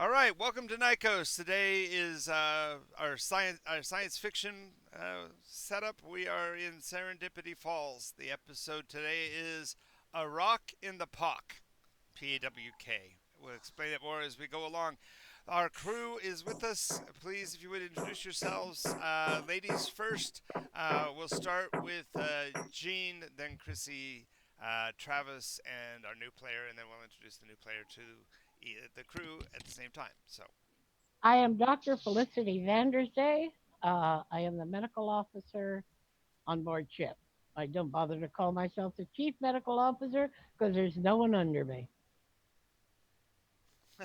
All right, welcome to NYCOS. Today is our science fiction setup. We are in Serendipity Falls. The episode today is A Rock in the Pock, PAWK. We'll explain it more as we go along. Our crew is with us. Please, if you would introduce yourselves. Ladies first. We'll start with Jean, then Chrissy, Travis, and our new player, and then we'll introduce the new player to the crew at the same time. So, I am Dr. Felicity Vandersday. I am the medical officer on board ship. I don't bother to call myself the chief medical officer because there's no one under me.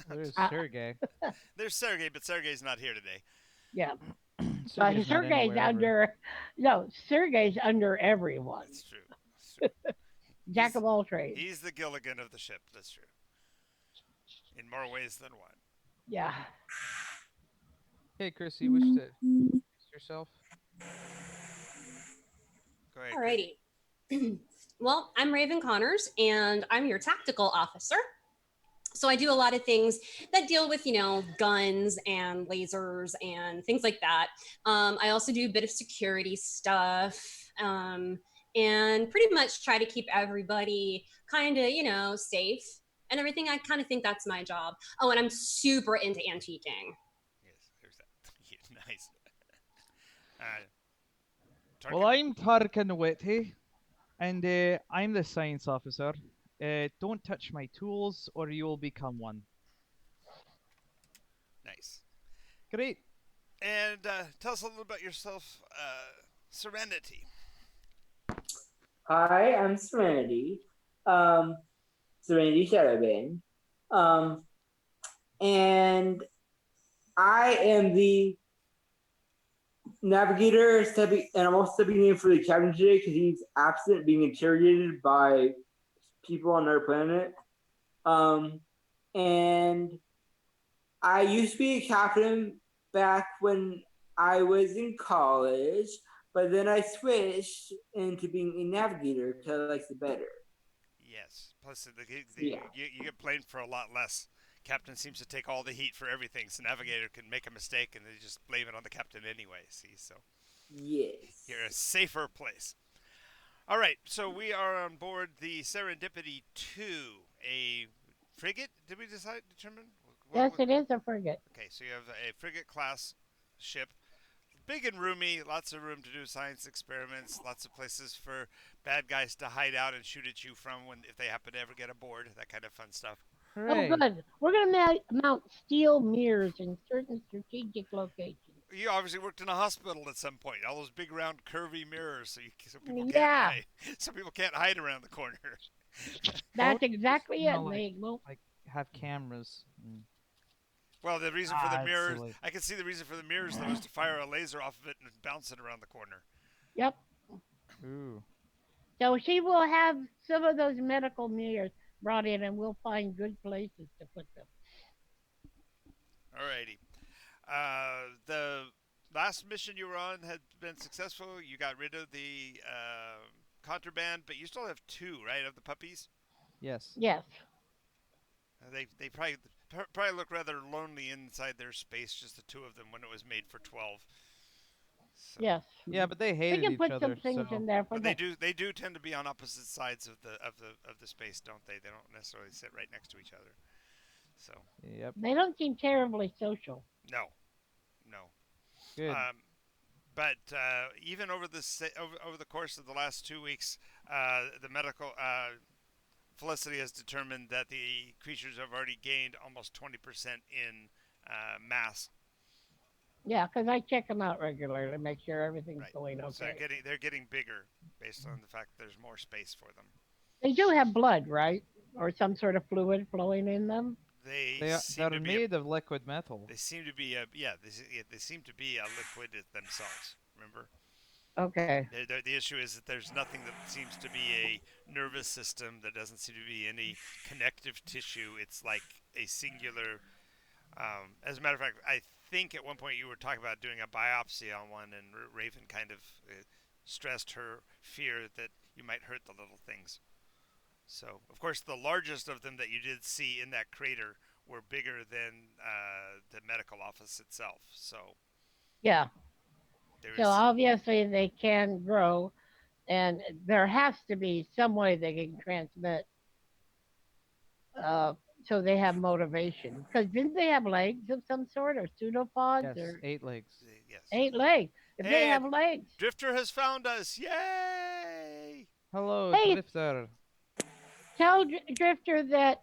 There's Uh, Sergey. there's Sergey, but Sergey's not here today. yeah, but Sergey's not Sergey's anywhere ever. under, no, Sergey's under everyone. That's true. That's true. Jack He's of all trades. he's the Gilligan of the ship. That's true. In more ways than one. Yeah. Hey, Chris, you wish to introduce yourself? Go ahead, Chris. Alrighty. Well, I'm Raven Connors, and I'm your tactical officer. So I do a lot of things that deal with, guns and lasers and things like that. I also do a bit of security stuff, and pretty much try to keep everybody kind of, safe and everything. I kind of think that's my job. Oh, and I'm super into antiquing. Yes, there's that. Yeah, nice. Uh, Well, Tarkin. I'm Tarkin Whitty, and I'm the science officer. Don't touch my tools, or you will become one. Nice. Great. And tell us a little about yourself, Serenity. Hi, I'm Serenity. Serenity Shadowbane. Um, and I am the navigator and I'm also stepping in for the captain today because he's absent, being interrogated by people on our planet. And I used to be a captain back when I was in college, but then I switched into being a navigator because I like it better. Yes. Plus, Yeah. you get blamed for a lot less. Captain seems to take all the heat for everything, so navigator can make a mistake and they just blame it on the captain anyway. See, so Yes. you're a safer place. All right, so we are on board the Serendipity 2, a frigate. Did we determine? Yes, it is a frigate. Okay, so you have a frigate class ship, big and roomy, lots of room to do science experiments, lots of places for bad guys to hide out and shoot at you from when if they happen to ever get aboard, that kind of fun stuff. Oh, Hooray. good. We're going to mount steel mirrors in certain strategic locations. You obviously worked in a hospital at some point. All those big round curvy mirrors, so people can't Yeah, hide. So people can't hide around the corner. Oh, that's exactly it. like, They won't. like have cameras. Well, the reason for the It's mirrors, silly. I can see the reason for the mirrors though is to fire a laser off of it and bounce it around the corner. Yep. Ooh. So she will have some of those medical mirrors brought in, and we'll find good places to put them. Alrighty. The last mission you were on had been successful. You got rid of the contraband, but you still have two, right, of the puppies. Yes. Yes, They probably look rather lonely inside their space, just the two of them, when it was made for 12. So, yes. Yeah, but they We hated can each put some other, things in so there for but the. they do tend to be on opposite sides of the space, don't they? They don't necessarily sit right next to each other. So yep. They don't seem terribly social. no, no. Good. Um, but even over the course of the last 2 weeks, the medical Felicity has determined that the creatures have already gained almost 20% in mass. Yeah, because I check them out regularly to make sure everything's Right. going So okay. they're getting bigger based on the fact that there's more space for them. They do have blood, right? Or some sort of fluid flowing in them. They seem They're to be a made of liquid metal. they seem to be a yeah they seem to be a liquid themselves. Remember, Okay. the issue is that there's nothing that seems to be a nervous system. There doesn't seem to be any connective tissue. It's like a singular. As a matter of fact, I think at one point you were talking about doing a biopsy on one, and Raven kind of stressed her fear that you might hurt the little things. So, of course, the largest of them that you did see in that crater were bigger than the medical office itself. So Yeah. there So is. obviously they can grow, and there has to be some way they can transmit, uh, so they have motivation. Because didn't they have legs of some sort, or pseudopods, Yes, or 8 legs. Yes. 8 legs? If they Hey, have legs, Drifter has found us! Yay! Hello, hey, Drifter. tell Drifter that,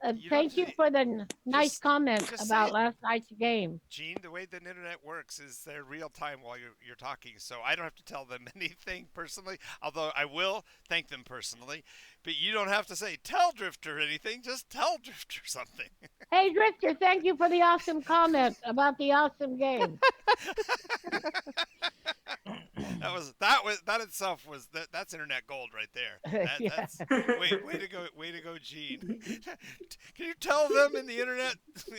You don't thank have you to for the nice just comments just say about it. last night's game. Gene, the way the internet works is they're real time while you're talking, so I don't have to tell them anything personally. Although I will thank them personally, but you don't have to say tell Drifter anything. Just tell Drifter something. Hey, Drifter, thank you for the awesome comment about the awesome game. That itself was that's internet gold right there. Yeah. That's way to go, Gene. Can you tell them in the internet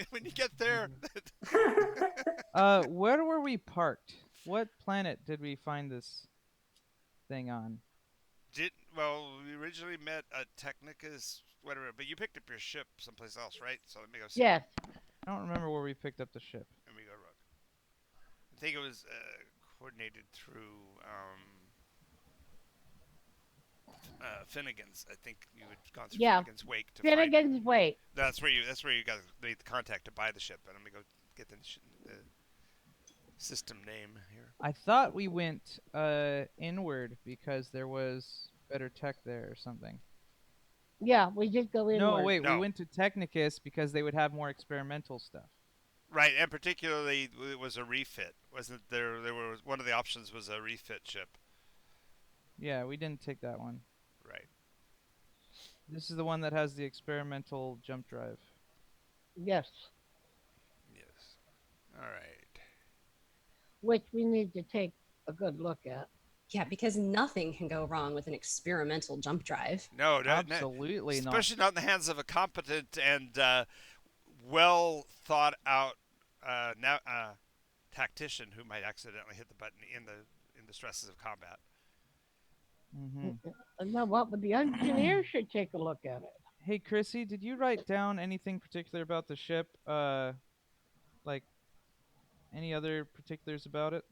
when you get there? Where were we parked? What planet did we find this thing on? Well, we originally met at Technicus, whatever, but you picked up your ship someplace else, right? So let me go see. Yes. I don't remember where we picked up the ship. Let me go look. I think it was coordinated through Finnegan's. I think you had gone through Yeah. Finnegan's wake to find it. Finnegan's Wake. That's where you got made the contact to buy the ship. And let me go get the system name here. I thought we went inward because there was better tech there or something. Yeah, we did go inward. No, wait, we No. went to Technicus because they would have more experimental stuff. Right, and particularly it was a refit. Wasn't there? There was one of the options was a refit ship. Yeah, we didn't take that one. Right. This is the one that has the experimental jump drive. Yes. Yes. All right. Which we need to take a good look at. Yeah, because nothing can go wrong with an experimental jump drive. No, Absolutely not. especially not in the hands of a competent and well thought out tactician who might accidentally hit the button in the stresses of combat. Mm-hmm. No, what? But the engineer should take a look at it. Hey, Chrissy, did you write down anything particular about the ship? Like any other particulars about it?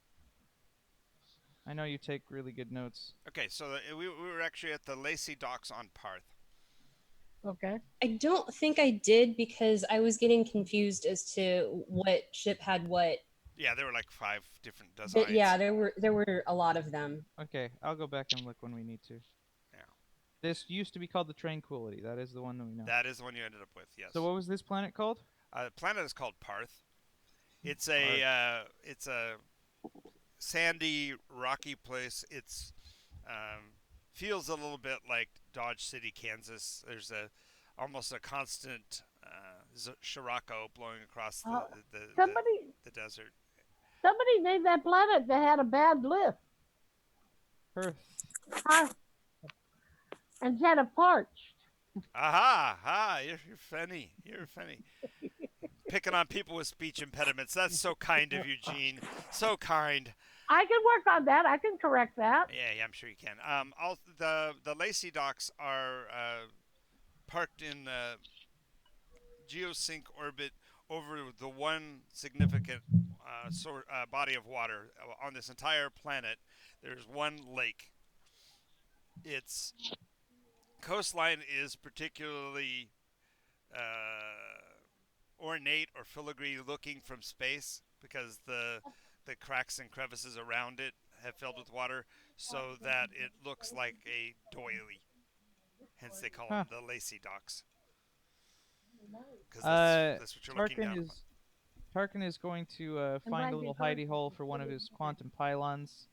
I know you take really good notes. Okay, so we were actually at the Lacey docks on Parth. Okay. I don't think I did because I was getting confused as to what ship had what. Yeah, there were like 5 different designs. But yeah, there were a lot of them. Okay, I'll go back and look when we need to. Yeah. This used to be called the Tranquility. That is the one that we know. That is the one you ended up with. Yes. So what was this planet called? The planet is called Parth. It's a sandy, rocky place. It's feels a little bit like Dodge City, Kansas. There's almost a constant Scirocco blowing across the desert. Somebody named that planet that had a bad lift. Perth. And had a parched. Aha! Ha! You're funny. You're funny. Picking on people with speech impediments. That's so kind of you, Gene. So kind. I can work on that. I can correct that. Yeah, I'm sure you can. The Lacey docks are parked in geosync orbit over the one significant body of water on this entire planet. There's one lake. Its coastline is particularly ornate or filigree looking from space because the cracks and crevices around it have filled with water so that it looks like a doily. Hence they call them the Lacey docks. Because that's what you're looking down upon. Tarkin is going to find a little hidey hole for one of his quantum pylons.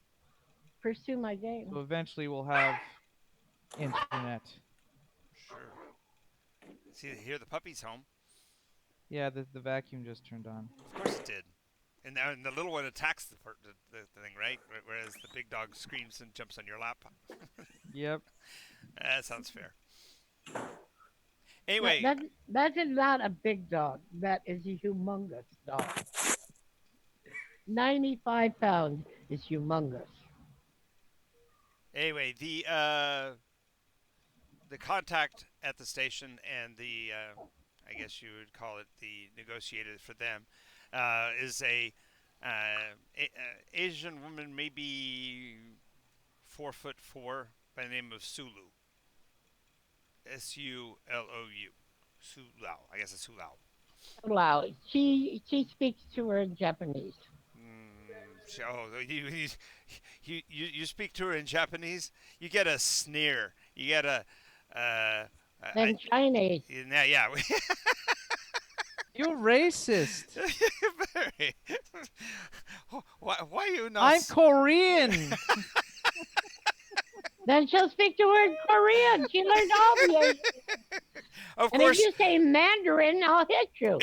Pursue my game. So eventually we'll have internet. Sure. See, here the puppy's home. Yeah, the vacuum just turned on. Of course it did. And the little one attacks the thing, right? Whereas the big dog screams and jumps on your lap. Yep. That sounds fair. Anyway. That is not a big dog. That is a humongous dog. 95 pounds is humongous. Anyway, the contact at the station and the I guess you would call it the negotiator for them, is Asian woman, maybe 4'4", by the name of Sulu. Sulou. Sulao. I guess it's Sulao. Loud. She speaks to her in Japanese. You speak to her in Japanese. You get a sneer. You get a Then Chinese. yeah. You're racist. Very. Why you not? I'm Korean. Then she'll speak to her in Korean. She learned all the Asian. Of And course. if you say Mandarin, I'll hit you.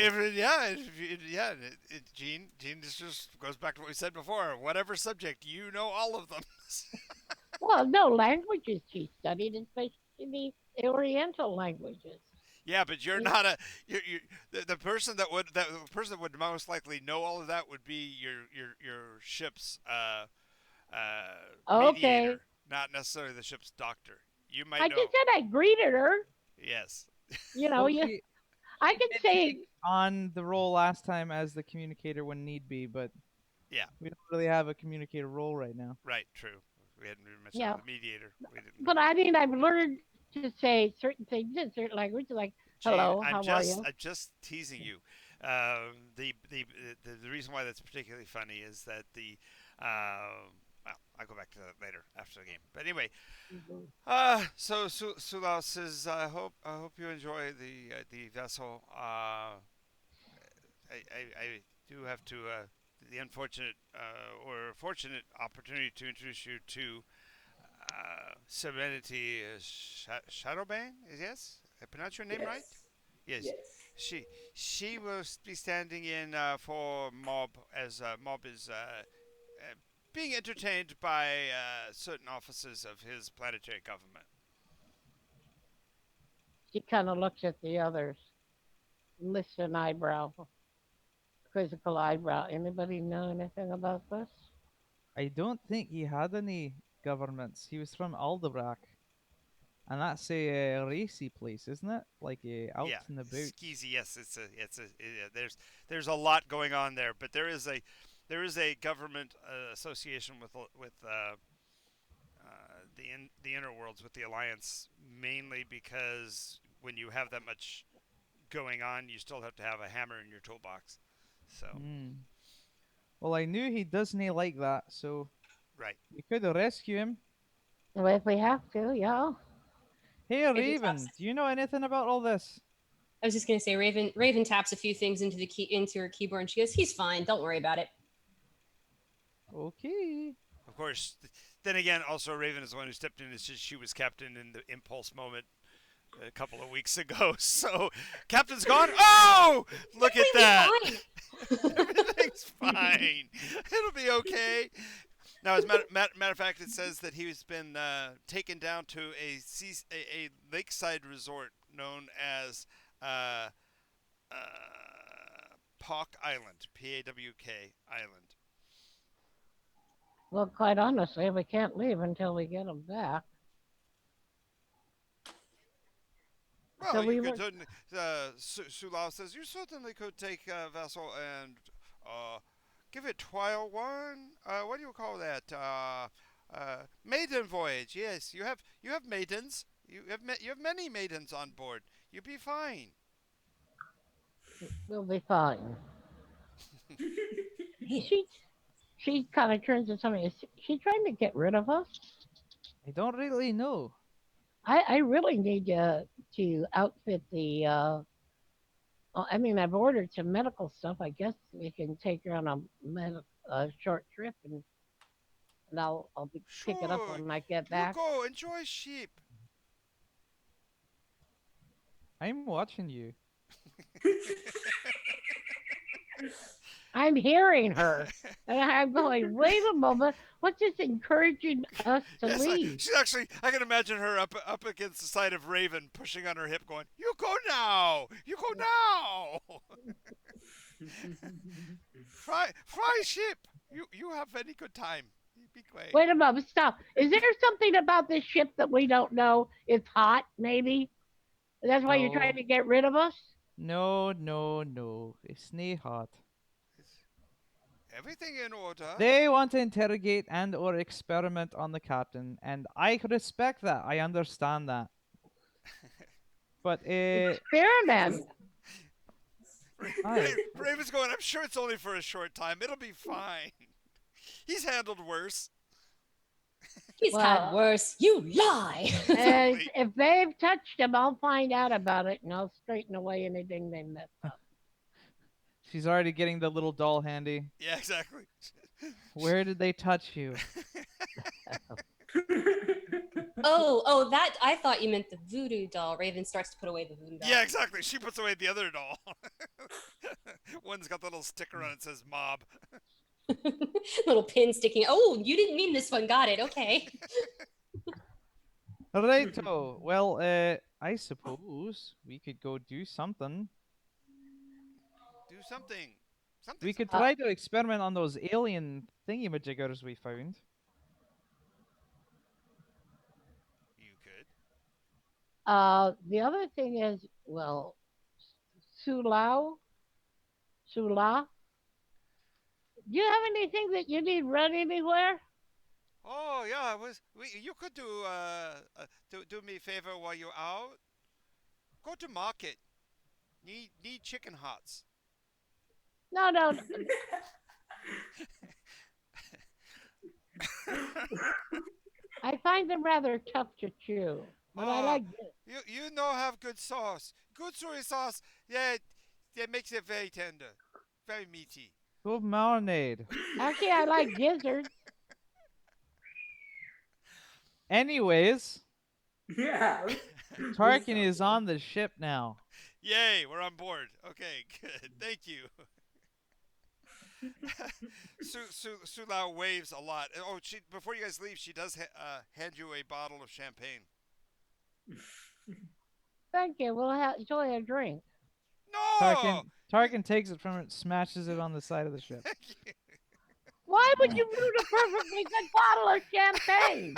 Gene, this just goes back to what we said before. Whatever subject, you know all of them. Well, no languages she studied, especially the Oriental languages. Yeah, but you're not you the person that would most likely know all of that would be your ship's Okay. mediator, not necessarily the ship's doctor. You might I know. just said I greeted her. Yes. You know, I could say on the role last time as the communicator when need be, but yeah, we don't really have a communicator role right now. right. True. We hadn't even mentioned the mediator. We didn't. But I mean, I've learned to say certain things in certain languages, like hello, how are you? I'm just teasing you. The reason why that's particularly funny is that well, I'll go back to that later after the game. But anyway, so Sulao says, I hope you enjoy the vessel. I do have to the unfortunate or fortunate opportunity to introduce you to Serenity Shadowbang. Yes, I pronounce your name right. Yes. She will be standing in for Mob, as Mob is being entertained by certain officers of his planetary government. She kind of looks at the others, lifts an eyebrow, quizzical eyebrow. Anybody know anything about this? I don't think he had any governments. He was from Aldebrack. And that's a racy place, isn't it? Like out in the boot. Skeezy. Yes, there's a lot going on there, but there is a government association with the inner worlds with the Alliance, mainly because when you have that much going on, you still have to have a hammer in your toolbox. So. Well, I knew he doesn't like that, so right. We could rescue him. Well, if we have to, yeah. Hey, Raven, do you know anything about all this? I was just gonna say, Raven taps a few things into her keyboard, and she goes, "He's fine. Don't worry about it." Okay. Of course. Then again, also Raven is the one who stepped in. She was captain in the impulse moment a couple of weeks ago. So captain's gone. Oh, look at that! Everything's fine. It'll be okay. Now, as a matter of fact, it says that he's been taken down to a lakeside resort known as Pawk Island, Pawk Island. Well, quite honestly, we can't leave until we get him back. Well, So you could certainly, Sulao says, you certainly could take a vessel and give it trial one. What do you call that? Maiden voyage. Yes, you have maidens. You have many maidens on board. You'll be fine. We'll be fine. She kind of turns to somebody. Is she trying to get rid of us? I don't really know. I really need to outfit the. I mean, I've ordered some medical stuff. I guess we can take her on a short trip, and I'll pick it up when I get back. You go enjoy sheep. I'm watching you. I'm hearing her, and I'm going, wait a moment, what's this encouraging us to leave? She's actually, I can imagine her up against the side of Raven, pushing on her hip, going, you go now! You go now! Fry ship! You have any good time. Be quiet. Wait a moment, stop. Is there something about this ship that we don't know? It's hot, maybe? That's why you're trying to get rid of us? No, no, no. It's not hot. Is everything in order? They want to interrogate and or experiment on the captain, and I respect that. I understand that. But Experiment. hi. Raven's going, I'm sure it's only for a short time. It'll be fine. He's handled worse. He's had Well, worse. You lie. Exactly. if they've touched him, I'll find out about it and I'll straighten away anything they messed up. She's already getting the little doll handy. Yeah, exactly. Where did they touch you? Oh, that I thought you meant the voodoo doll. Raven starts to put away the voodoo doll. Yeah, exactly. She puts away the other doll. One's got the little sticker on it that says mob. Little pin sticking. Oh, you didn't mean this one. Got it. Okay. Righto. Well, I suppose we could go do something. Do something. We could Uh, try to experiment on those alien thingy-majiggers we found. You could. the other thing is, well, Sulao, Sula, do you have anything that you need run anywhere? Oh yeah, you could do me a favor while you're out. Go to market. Need chicken hearts. No, no. I find them rather tough to chew, but I Oh, like. you know have good sauce. Good soy sauce. Yeah, that makes it very tender, very meaty. Go marinade. Actually, I like gizzards. Anyways, Yeah. Tarkin is on the ship now. Yay, we're on board. Okay, good. Thank you. Sulau waves a lot. Oh, she before you guys leave, she does hand you a bottle of champagne. Thank you. We'll have enjoy a drink. No. Tarkin takes it from her, smashes it on the side of the ship. Why would you ruin a perfectly good bottle of champagne?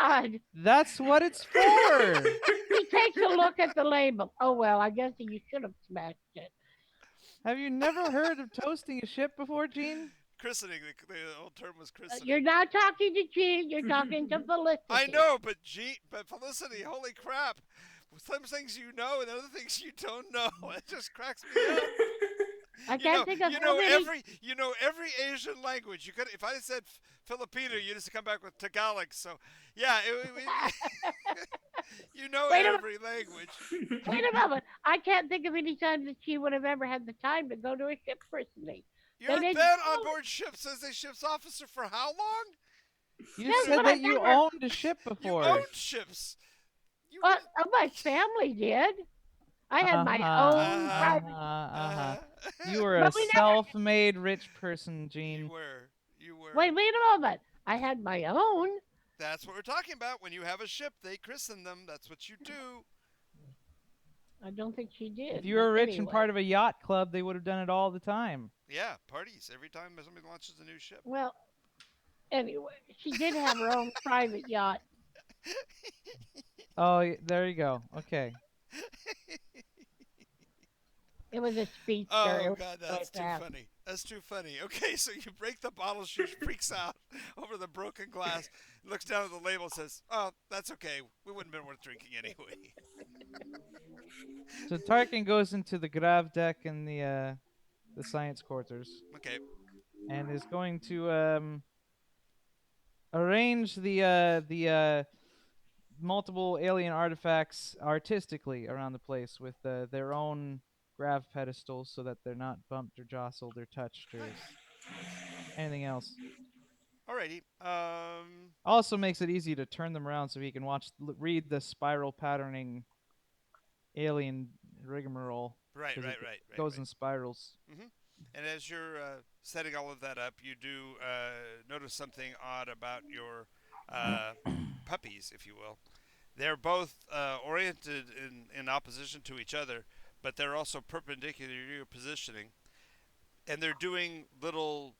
God. That's what it's for. He takes a look at the label. Oh well, I guess you should have smashed it. Have you never heard of toasting a ship before, Gene? Christening. The old term was christening. You're not talking to Gene. You're talking to Felicity. I know, but Felicity, holy crap! Some things you know and other things you don't know. It just cracks me up. I can't think of how many. You know every Asian language. You could, if I said Filipino, you just come back with Tagalog. So yeah, you know every language. Wait a moment. I can't think of any time that she would have ever had the time to go to a ship christening. You've been on board ships as a ship's officer for how long? You said that you owned a ship before. You owned ships. My family did. I had my own private. You were a self-made rich person, Gene. You were. Wait a moment. I had my own. That's what we're talking about. When you have a ship, they christen them. That's what you do. I don't think she did. If you were rich and part of a yacht club, they would have done it all the time. Yeah, parties every time somebody launches a new ship. Well, anyway, she did have her own private yacht. Oh, there you go. Okay. It was a speedster. Oh God, that's too funny. That's too funny. Okay, so you break the bottle. She freaks out over the broken glass. Looks down at the label, and says, "Oh, that's okay. We wouldn't have been worth drinking anyway." So Tarkin goes into the grav deck in the science quarters. Okay. And is going to arrange the multiple alien artifacts artistically around the place with their own grav pedestals so that they're not bumped or jostled or touched or anything else. Alrighty. Also makes it easy to turn them around so he can read the spiral patterning alien rigmarole. Right. Goes in spirals. Mm-hmm. And as you're setting all of that up, you do notice something odd about your puppies, if you will. They're both oriented in opposition to each other, but they're also perpendicular to your positioning. And they're doing little,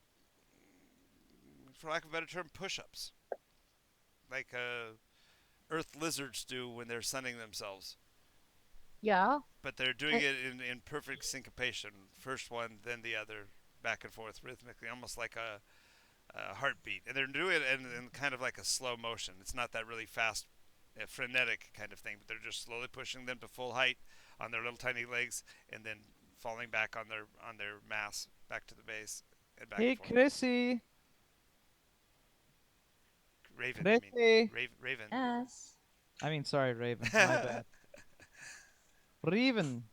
for lack of a better term, push-ups. Like earth lizards do when they're sunning themselves. Yeah. but they're doing And, it in perfect syncopation. First one, then the other, back and forth rhythmically, almost like a heartbeat. And they're doing it in kind of like a slow motion. It's not that really fast, frenetic kind of thing, but they're just slowly pushing them to full height on their little tiny legs, and then falling back on their mass back to the base and back and Hey, forth. Chrissy. Raven, I mean, Chrissy. Raven. Yes. I mean, sorry, Raven. My bad. Raven.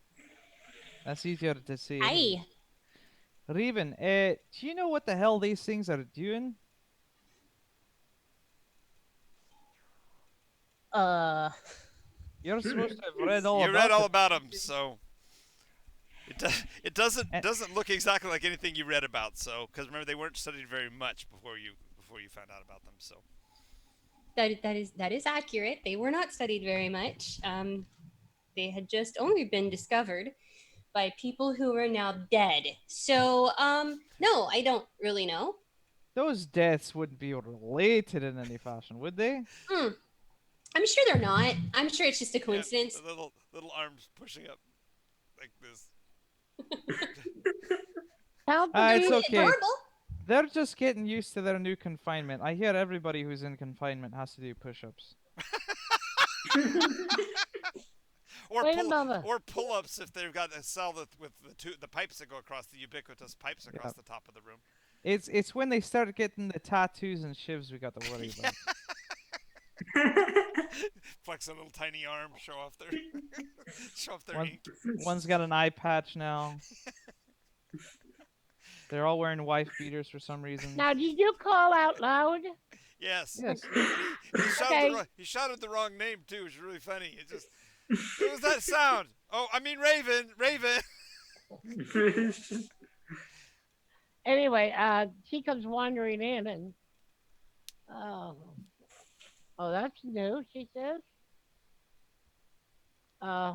That's easier to say. Hi. Raven, do you know what the hell these things are doing? uh, You're supposed to have read all You read about all them. about them, so it And, doesn't look exactly like anything you read about. So, because remember they weren't studied very much before you found out about them. So, That is accurate. They were not studied very much. They had just only been discovered by people who are now dead. So, no, I don't really know. those deaths wouldn't be related in any fashion, would they? Hmm. I'm sure they're not. I'm sure it's just a yeah, coincidence. the little arms pushing up like this. help It's me. okay. Adorable. They're just getting used to their new confinement. I hear everybody who's in confinement has to do push-ups. Or Wait a moment. pull-ups if they've got a cell with the pipes that go across the ubiquitous pipes across Yeah. the top of the room. It's when they start getting the tattoos and shivs we got to worry about. Flex a little tiny arm, show off their One, ink. one's got an eye patch now. They're all wearing wife beaters for some reason. Now, did you call out loud? Yes. Yes. Okay. He shouted the wrong name too. It's really funny. What was that sound? Oh, I mean Raven. Anyway, she comes wandering in and, oh, oh, that's new, she says. Uh,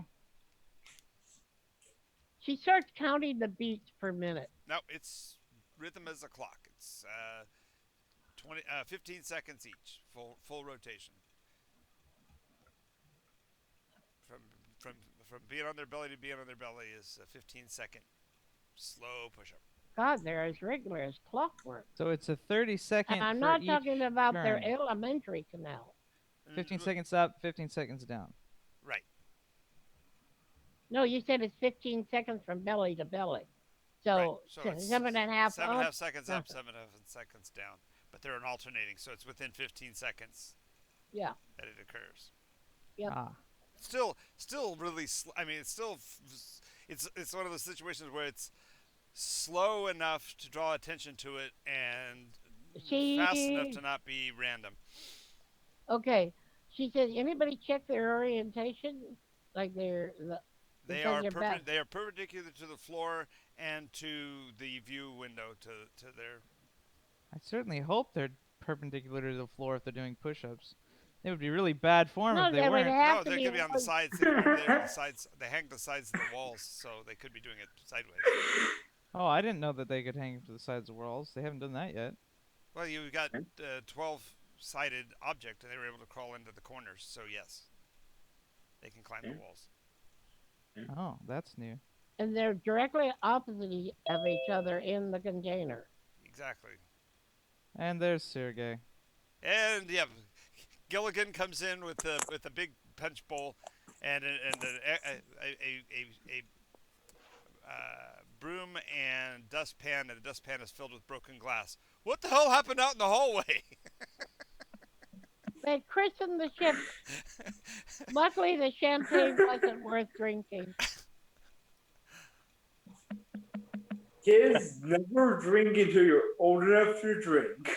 she starts counting the beats per minute. No, it's rhythm as a clock. It's 15 seconds each, full rotation. From from from being on their belly to being on their belly is a 15-second slow push-up. God, they're as regular as clockwork. So it's a 30 And second I'm for not each talking about their turn. elementary canal. 15 seconds up, 15 seconds down. Right. No, you said it's 15 seconds from belly to belly. Right. So, So it's 7.5 seven and a up. half seconds up, nothing. 7.5 seconds down. But they're alternating, so it's within 15 seconds Yeah. that it occurs. Yep. Ah. Still really. I mean, it's one of those situations where it's slow enough to draw attention to it and fast enough She, to not be random. okay. She says, anybody check their orientation? Like because they're back. They are perpendicular to the floor and to the view window to their. I certainly hope they're perpendicular to the floor if they're doing push-ups. It would be really bad form No, if they they would weren't. have No, to they be. could be on the sides. They hang the sides of the walls, so they could be doing it sideways. Oh, I didn't know that they could hang to the sides of walls. They haven't done that yet. Well, you got 12-sided object, and they were able to crawl into the corners. So yes, they can climb the walls. Oh, that's new. And they're directly opposite of each other in the container. Exactly. And there's Sergey. And yeah, Gilligan comes in with a big punch bowl and a broom and dustpan, and the dustpan is filled with broken glass. What the hell happened out in the hallway? They christened the ship. Luckily, the champagne wasn't worth drinking. Kids, never drink until you're old enough to drink.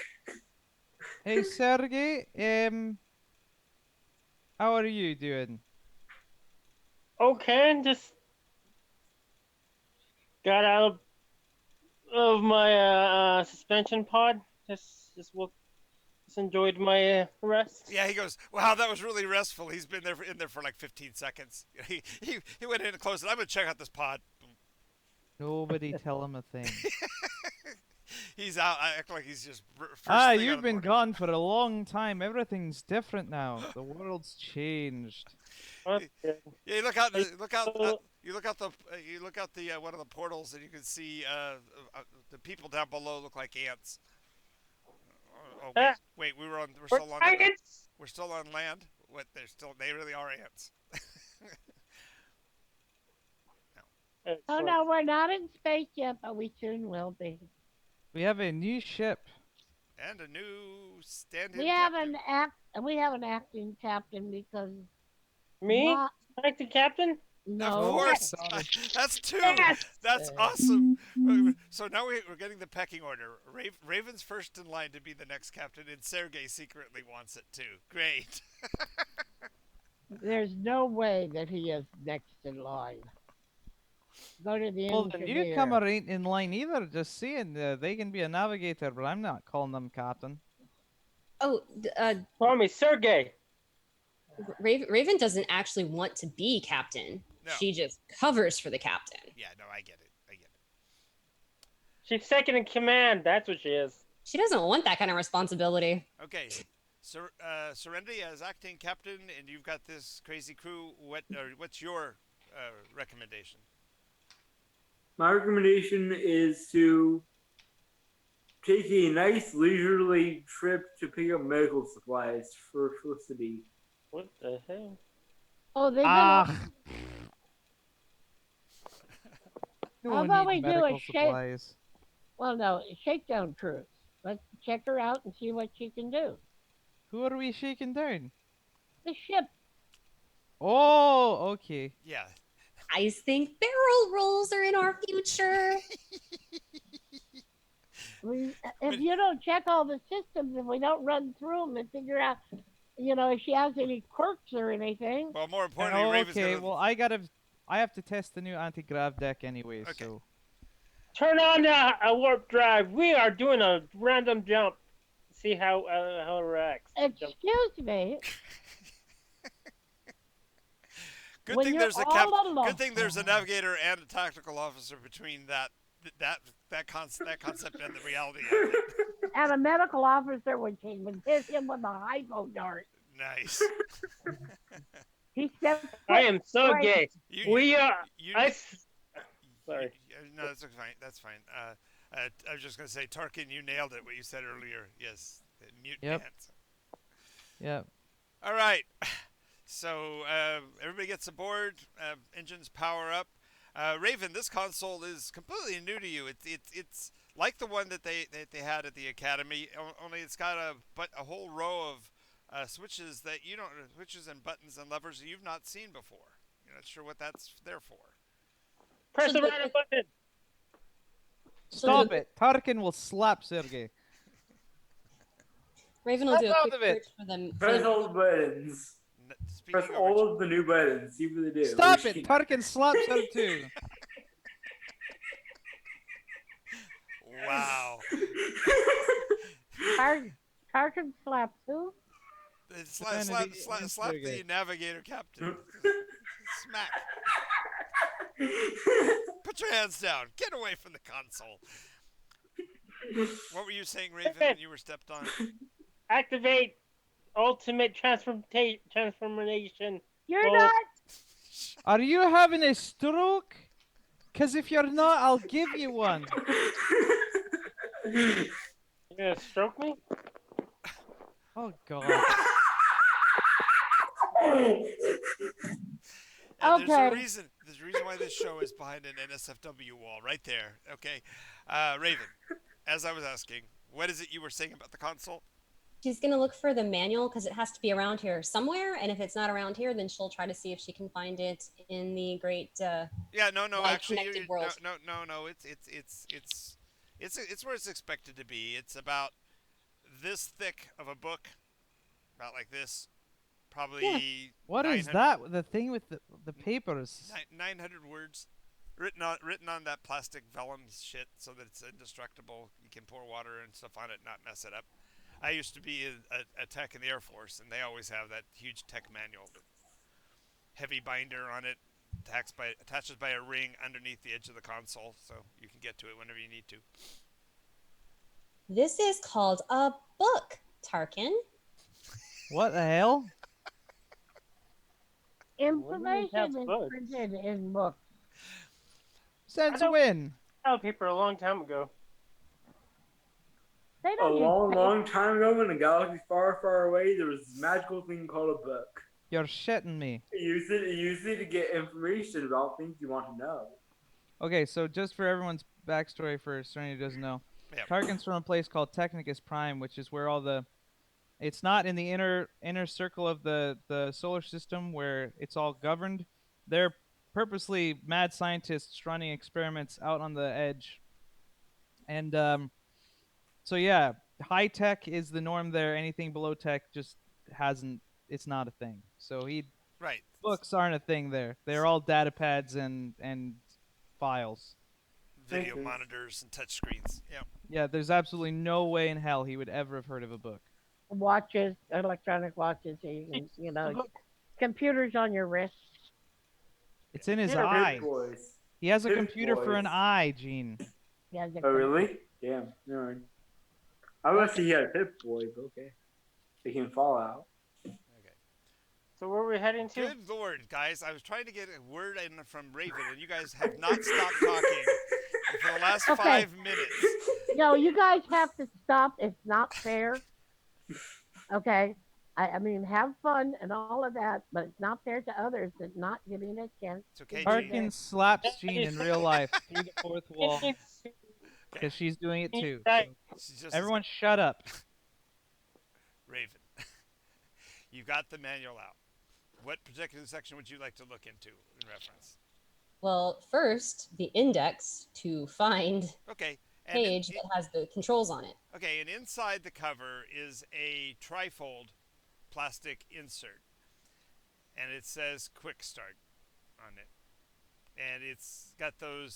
Hey, Sergey. How are you doing? Okay, just got out of my suspension pod. Just enjoyed my rest. Yeah, he goes, wow, that was really restful. He's been in there for like 15 seconds. He went in and closed it. I'm going to check out this pod. Nobody tell him a thing. He's out. I act like he's just first Ah, thing out you've of the been morning. gone for a long time. Everything's different now. The world's changed. That's good. Yeah, you look out. Are you Look out. still- You look out the. You look out the one of the portals, and you can see the people down below look like ants. Oh wait, Ah, wait. We're we're still on. giants! We're still on land. What? They're still. They really are ants. Oh Excellent. no, we're not in space yet, but we soon will be. We have a new ship. And a new stand-in We have captain. we have an acting captain because Me? what? Like the captain? Of No. course, sorry. that's two. Yes! That's Uh, awesome. So now we're getting the pecking order. Raven's first in line to be the next captain, and Sergey secretly wants it too. Great. There's no way that he is next in line. Go to the Well, the engineer. newcomer ain't in line either. Just saying, they can be a navigator, but I'm not calling them captain. Oh, Call me Sergey. Raven doesn't actually want to be captain. No. She just covers for the captain. Yeah, no, I get it. I get it. She's second in command. That's what she is. She doesn't want that kind of responsibility. Okay, Serenity as acting captain, and you've got this crazy crew. What's your recommendation? My recommendation is to take a nice leisurely trip to pick up medical supplies for Felicity. What the hell? Oh, they've been. Ah. No How one about needs we do a medical shape- supplies. Well, no, shakedown cruise. Let's check her out and see what she can do. Who are we shaking down? The ship. Oh, okay. Yeah, I think barrel rolls are in our future. If you don't check all the systems, if we don't run through them and figure out, if she has any quirks or anything. well, more importantly, Oh, Raven's okay. gonna. Well, I have to test the new anti-grav deck anyway, Okay. so. Turn on a warp drive. We are doing a random jump. See how it reacts. Jump. Excuse me. Good When thing you're there's a all alone- Good thing there's a navigator and a tactical officer between that concept and the reality of it. And a medical officer would hit him with a hypo dart. Nice. He stepped. I am so Right. gay. You, We are. you, Sorry. No, that's fine. That's fine. I was just gonna say, Tarkin, you nailed it. What you said earlier. Yes, mute Yep. pants. Yeah. All right. So everybody gets aboard. Engines power up. Raven, this console is completely new to you. It's like the one that they had at the academy. Only it's got a whole row of switches that you don't switches and buttons and levers that you've not seen before. You're not sure what that's there for. Press So the the- right button. Stop it. Tarkin will slap Sergey. Raven will do Snap a out quick of it. search for them. Press all the buttons. Speaking Press of all of the new buttons. See what they do. Stop it. Tarkin slaps her too. wow. Tarkin slapped who? Slap Sergey. the navigator captain. Smack. Put your hands down. Get away from the console. What were you saying, Raven, when you were stepped on? Activate ultimate transformation. You're Oh. not. Are you having a stroke? Because if you're not, I'll give you one. You gonna stroke me? Oh, God. And there's a Okay. reason. There's a reason why this show is behind an NSFW wall, right there. Okay, Raven. As I was asking, what is it you were saying about the console? She's going to look for the manual because it has to be around here somewhere. And if it's not around here, then she'll try to see if she can find it in the great. Yeah, no. Like Actually, connected world. no. It's where it's expected to be. It's about this thick of a book, about like this, probably. What is 900 that? The thing with the papers. 900 words, written on that plastic vellum shit, so that it's indestructible. You can pour water and stuff on it, not mess it up. I used to be a tech in the Air Force, and they always have that huge tech manual, heavy binder on it, attaches by a ring underneath the edge of the console, so you can get to it whenever you need to. This is called a book, Tarkin. What the hell? Information is books? printed in books. Since don't- when? Paper a long time ago. They A don't use long, paper. long time ago in a galaxy far, far away, there was this magical thing called a book. You're shitting me. You use it to get information about things you want to know. Okay, so just for everyone's backstory for Serenity who doesn't know, Yeah. Tarkin's from a place called Technicus Prime, which is where all the it's not in the inner circle of the solar system where it's all governed. They're purposely mad scientists running experiments out on the edge. And so yeah, high tech is the norm there. Anything below tech just hasn't it's not a thing. So Right. books aren't a thing there. They're all data pads and files. Video Makes sense. monitors and touch screens. Yeah. Yeah, there's absolutely no way in hell he would ever have heard of a book. Watches, electronic watches, so you can, computers on your wrist. It's in his Yeah, eye. Pip boys. He has a Pip computer for an boys. eye, Gene. Yeah, the Oh, really? Damn. Never mind. I was he had a Pip boy, but okay. They can fall out. Okay. So where are we heading to? Good lord, guys! I was trying to get a word in from Raven, and you guys have not stopped talking for the last Okay. 5 minutes. No, you guys have to stop. It's not fair. Okay. I mean, have fun and all of that, but it's not fair to others that not giving a chance. It's okay, to do Gene. Tarkin slaps Gene in real life through the fourth wall It's- because she's doing it too. Right. She's just Everyone, shut up. Raven. You got the manual out. What particular section would you like to look into in reference? Well, first, the index to find Okay. page that has the controls on it. Okay, and inside the cover is a trifold plastic insert, and it says "Quick Start" on it, and it's got the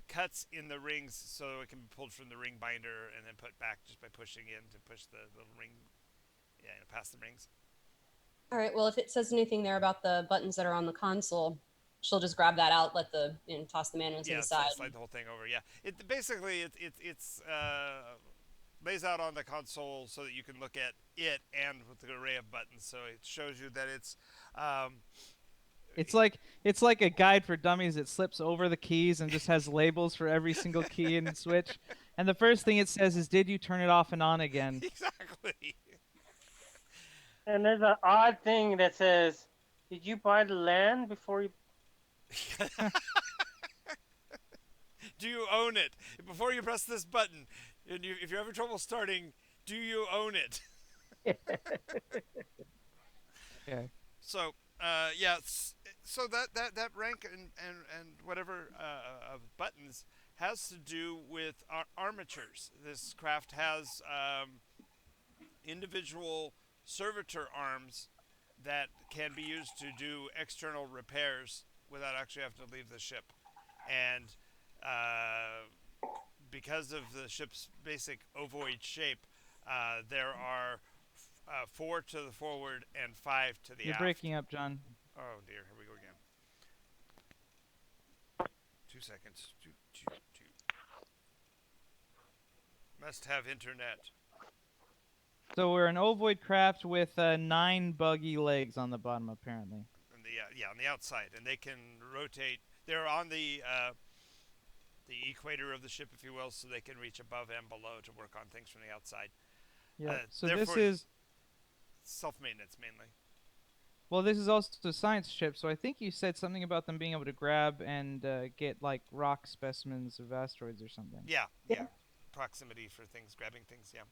cuts in the rings, so it can be pulled from the ring binder and then put back just by pushing in to push the little ring, past the rings. All right. Well, if it says anything there about the buttons that are on the console, she'll just grab that out, toss the manual to the side. Slide the whole thing over. Yeah, it's lays out on the console so that you can look at it and with the array of buttons. So it shows you that it's It's like a guide for dummies that slips over the keys and just has labels for every single key and switch. And the first thing it says is, "Did you turn it off and on again?" exactly. And there's an odd thing that says, "Did you buy the land before you?" Do you own it? Before you press this button, and if you're having trouble starting, do you own it? Okay. So, so that rank and whatever of buttons has to do with armatures. This craft has individual servitor arms that can be used to do external repairs without actually having to leave the ship. And because of the ship's basic ovoid shape, there are 4 to the forward and 5 to the You're aft. breaking up, John. Oh dear, here we go again. 2 seconds. Two. Must have internet. So we're an ovoid craft with 9 buggy legs on the bottom, apparently. And on the outside, and they can rotate. They're on the equator of the ship, if you will, so they can reach above and below to work on things from the outside. Yeah. So therefore, this is self-maintenance mainly. Well, this is also a science ship, so I think you said something about them being able to grab and get like rock specimens of asteroids or something. Yeah. Proximity for things, grabbing things. Yeah.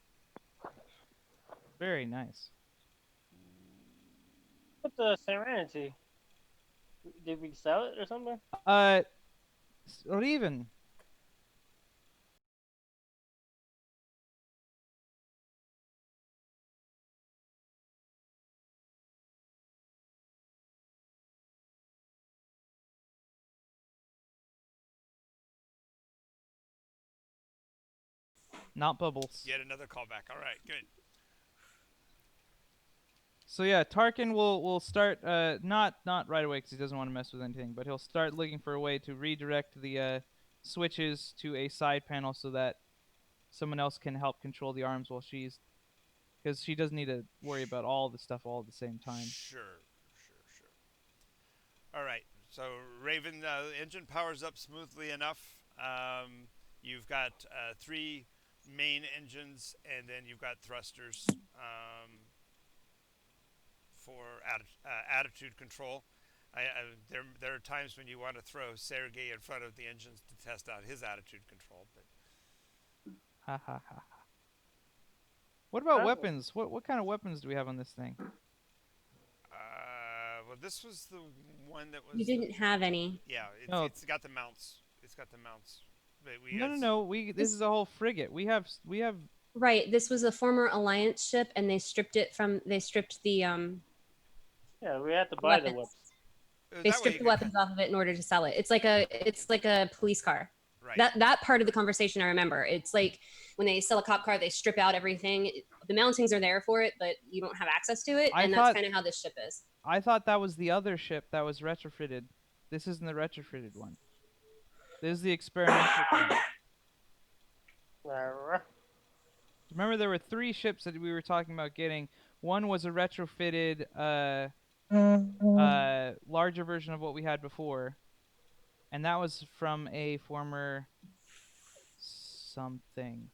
Very nice. What's the Serenity? Did we sell it or something? Or even. Not bubbles. Yet another callback. All right, good. So yeah, Tarkin will start not right away because he doesn't want to mess with anything, but he'll start looking for a way to redirect the switches to a side panel so that someone else can help control the arms while she's, because she doesn't need to worry about all the stuff all at the same time. Sure, sure. All right. So Raven, engine powers up smoothly enough. You've got three main engines, and then you've got thrusters for attitude control. There are times when you want to throw Sergey in front of the engines to test out his attitude control, but Ha ha ha. What about Oh. weapons? What kind of weapons do we have on this thing? well, this was the one that was. You didn't have any. Yeah, No. it's got the mounts. It's got the mounts. But we No, got no, no. This is a whole frigate. We have Right. This was a former Alliance ship, and they stripped the Yeah, we had to buy the weapons. weapons. that They way stripped you the could weapons off of it in order to sell it. It's like a police car. right. That part of the conversation I remember. It's like when they sell a cop car, they strip out everything. The mountings are there for it, but you don't have access to it, and that's kind of how this ship is. I thought that was the other ship that was retrofitted. This isn't the retrofitted one. This is the experimental one. Remember, there were 3 ships that we were talking about getting. One was a retrofitted, larger version of what we had before, and that was from a former something.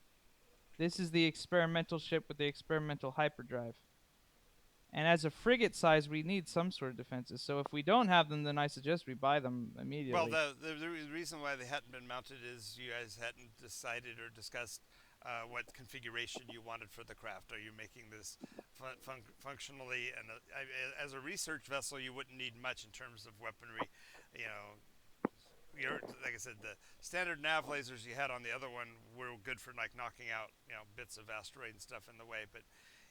This is the experimental ship with the experimental hyperdrive. And as a frigate size, we need some sort of defenses. So if we don't have them, then I suggest we buy them immediately. Well, the reason why they hadn't been mounted is you guys hadn't decided or discussed what configuration you wanted for the craft. Are you making this functionally? And as a research vessel, you wouldn't need much in terms of weaponry. You know, like I said, the standard nav lasers you had on the other one were good for like knocking out bits of asteroid and stuff in the way,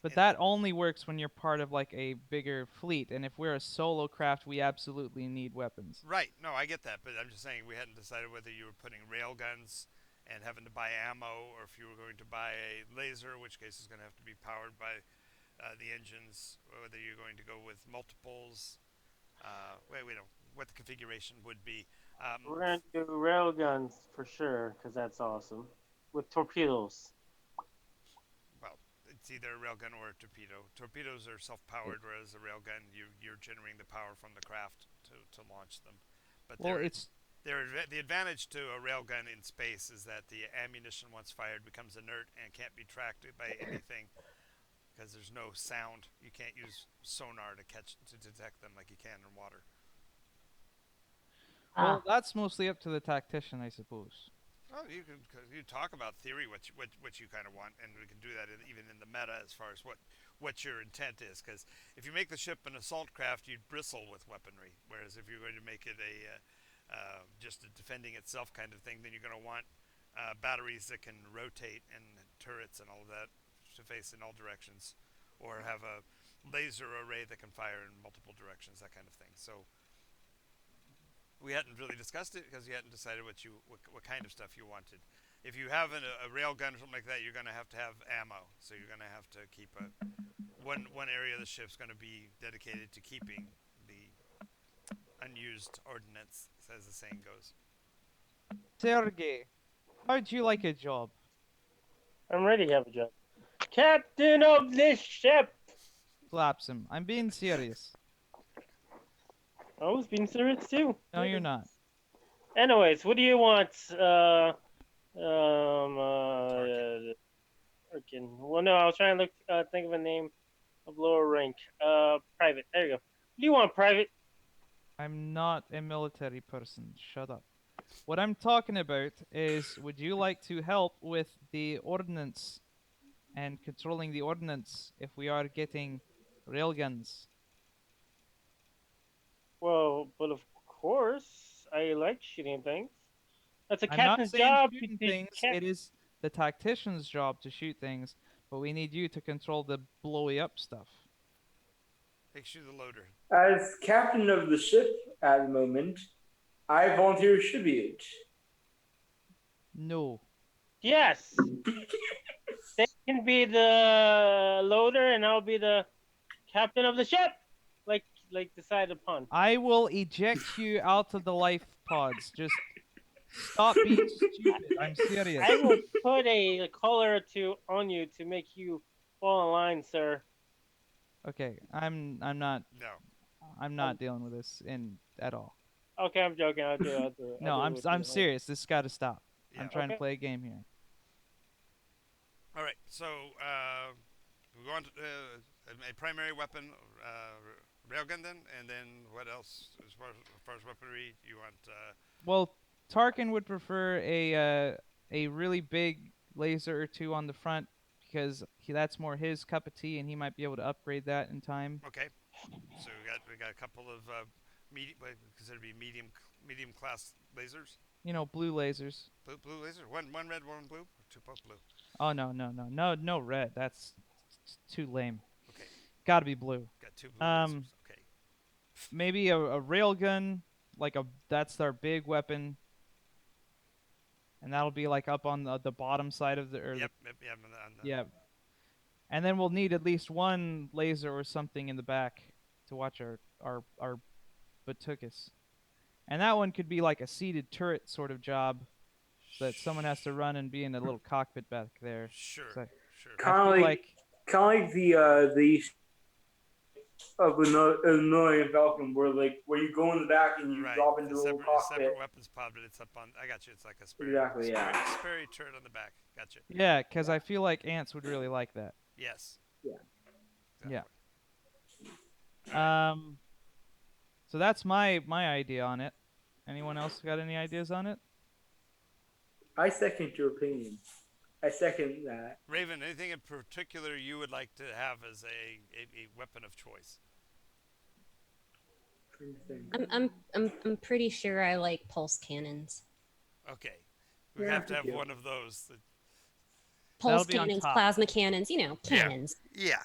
But that only works when you're part of like a bigger fleet, and if we're a solo craft, we absolutely need weapons. Right. No, I get that, but I'm just saying we hadn't decided whether you were putting rail guns and having to buy ammo, or if you were going to buy a laser, which case is going to have to be powered by the engines, or whether you're going to go with multiples. We know what the configuration would be. We're gonna do rail guns for sure, because that's awesome. With torpedoes. Well, it's either a railgun or a torpedo. Torpedoes are self-powered, whereas a railgun, you're generating the power from the craft to launch them. But the advantage to a railgun in space is that the ammunition, once fired, becomes inert and can't be tracked by anything because there's no sound. You can't use sonar to detect them like you can in water. Well, that's mostly up to the tactician, I suppose. Oh, you talk about theory, what you kind of want, and we can do that even in the meta as far as what your intent is. Because if you make the ship an assault craft, you'd bristle with weaponry. Whereas if you're going to make it just a defending itself kind of thing, then you're going to want batteries that can rotate and turrets and all of that to face in all directions, or have a laser array that can fire in multiple directions, that kind of thing. So we hadn't really discussed it because you hadn't decided what kind of stuff you wanted. If you have a rail gun or something like that, you're going to have ammo. So you're going to have to keep one area of the ship's going to be dedicated to keeping the unused ordnance, as the saying goes. Sergey, how'd you like a job? I'm ready to have a job. Captain of this ship! Slaps him. I'm being serious. I was being serious too. No, you're not. Anyways, what do you want? Well, no, I was trying to think of a name of lower rank. Private. There you go. What do you want, Private? I'm not a military person. Shut up. What I'm talking about is, would you like to help with the ordnance and controlling the ordnance if we are getting railguns? Well, but of course, I like shooting things. That's a I'm not captain's saying job. shooting things. It is the tactician's job to shoot things, but we need you to control the blowy up stuff. Takes you the loader. As captain of the ship at the moment, I volunteer tribute. No. Yes. They can be the loader, and I'll be the captain of the ship. Like decided upon. I will eject you out of the life pods. Just Stop being stupid. I'm serious. I will put a color or two on you to make you fall in line, sir. Okay, I'm No. not dealing with this at all. Okay, I'm joking. I'll do it. I'll do it. No, I'm serious. This got to stop. Yeah. I'm trying to Okay. play a game here. All right. So we want a primary weapon, railgun, then, and then what else as far as weaponry you want? Well, Tarkin would prefer a really big laser or two on the front because that's more his cup of tea, and he might be able to upgrade that in time. Okay. So we got a couple of medium, consider to be medium class lasers. You know, blue lasers. Blue laser. One red, one blue, or two both blue. Oh no red. That's too lame. Okay. Got to be blue. Got two blue lasers. Okay. Maybe a railgun, that's our big weapon, and that'll be like up on the bottom side of the. Yep. Yeah. And then we'll need at least one laser or something in the back to watch our Batukus. And that one could be like a seated turret sort of job that someone has to run and be in a little cockpit back there. Sure. So Sure. Kind of like the of Illinois and Falcon, where you go in the back and you drop into a little cockpit. Separate weapons pod, but it's up on. I got you. It's like a Sperry turret on the back. Gotcha. Yeah, because I feel like ants would really like that. Yes. Yeah. Exactly. Yeah. So that's my idea on it. Anyone else got any ideas on it? I second your opinion. I second that. Raven, anything in particular you would like to have as a weapon of choice? I'm pretty sure I like pulse cannons. Okay. We have to have one of those. Pulse That'll be on cannons, top. plasma cannons, cannons. Yeah.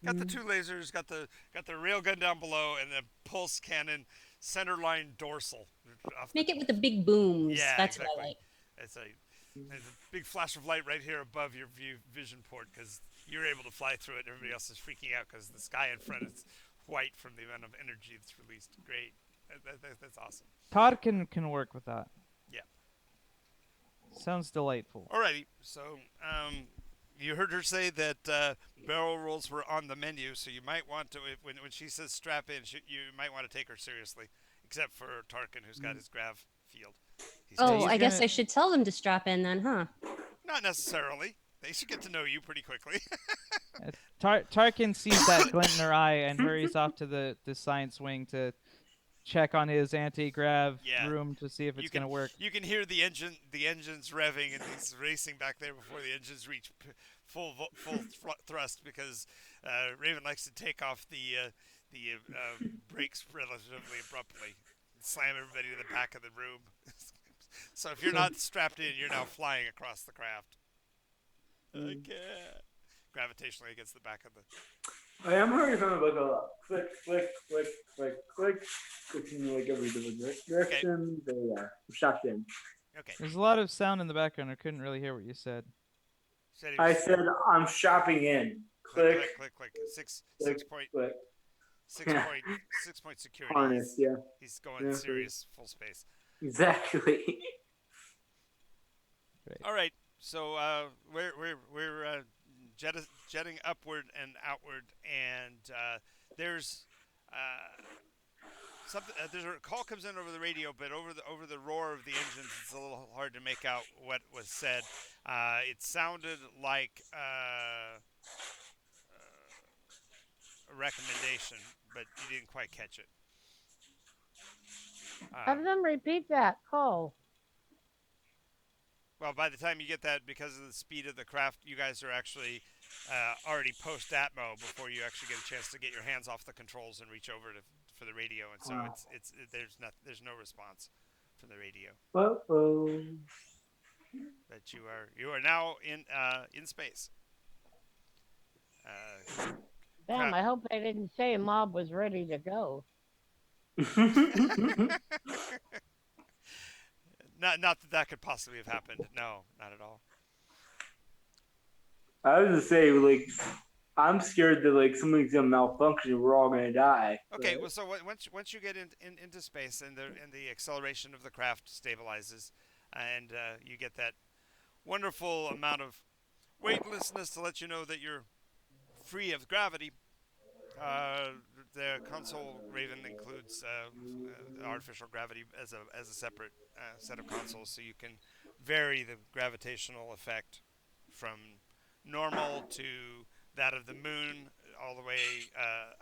Got the two lasers, got the railgun down below, and the pulse cannon centerline dorsal. Make it with the big booms. Yeah, That's exactly. what I like. There's a big flash of light right here above your vision port because you're able to fly through it, and everybody else is freaking out because the sky in front is white from the amount of energy that's released. Great. That's awesome. Todd can work with that. Yeah. Sounds delightful. Alrighty. So, you heard her say that barrel rolls were on the menu, so you might want to, when she says strap in, you might want to take her seriously, except for Tarkin, who's got his grav field. I guess I should tell them to strap in then, huh? Not necessarily. They should get to know you pretty quickly. Tarkin sees that glint in her eye and hurries off to the science wing to check on his anti-grav room to see if it's going to work. You can hear the engines revving, and he's racing back there before the engines reach full thrust because Raven likes to take off the brakes relatively abruptly and slam everybody to the back of the room. So if you're not strapped in, you're now flying across the craft. Gravitationally against the back of the... I am hearing kind of like a click, click, click, click, click, clicking like every different direction. There we are. I'm strapped in. Okay. There's a lot of sound in the background. I couldn't really hear what you said. I said I'm strapping in. Click, click, click. Six point security. Harness, yeah. He's going serious full space. Exactly. Great. All right. So we're jetting upward and outward, and there's something. There's a call comes in over the radio, but over the roar of the engines, it's a little hard to make out what was said. It sounded like a recommendation, but you didn't quite catch it. Have them repeat that call. Well, by the time you get that, because of the speed of the craft, you guys are actually already post-atmo before you actually get a chance to get your hands off the controls and reach over for the radio, and so there's no response from the radio. Uh-oh. But you are now in space. Damn, I hope they didn't say Mob was ready to go. Not that could possibly have happened. No, not at all. I was to say, I'm scared that something's gonna malfunction. We're all gonna die. Okay, but... well, so once you get into space and the acceleration of the craft stabilizes, and you get that wonderful amount of weightlessness to let you know that you're free of gravity. Uh, the console Raven includes artificial gravity as a separate set of consoles, so you can vary the gravitational effect from normal to that of the moon, all the way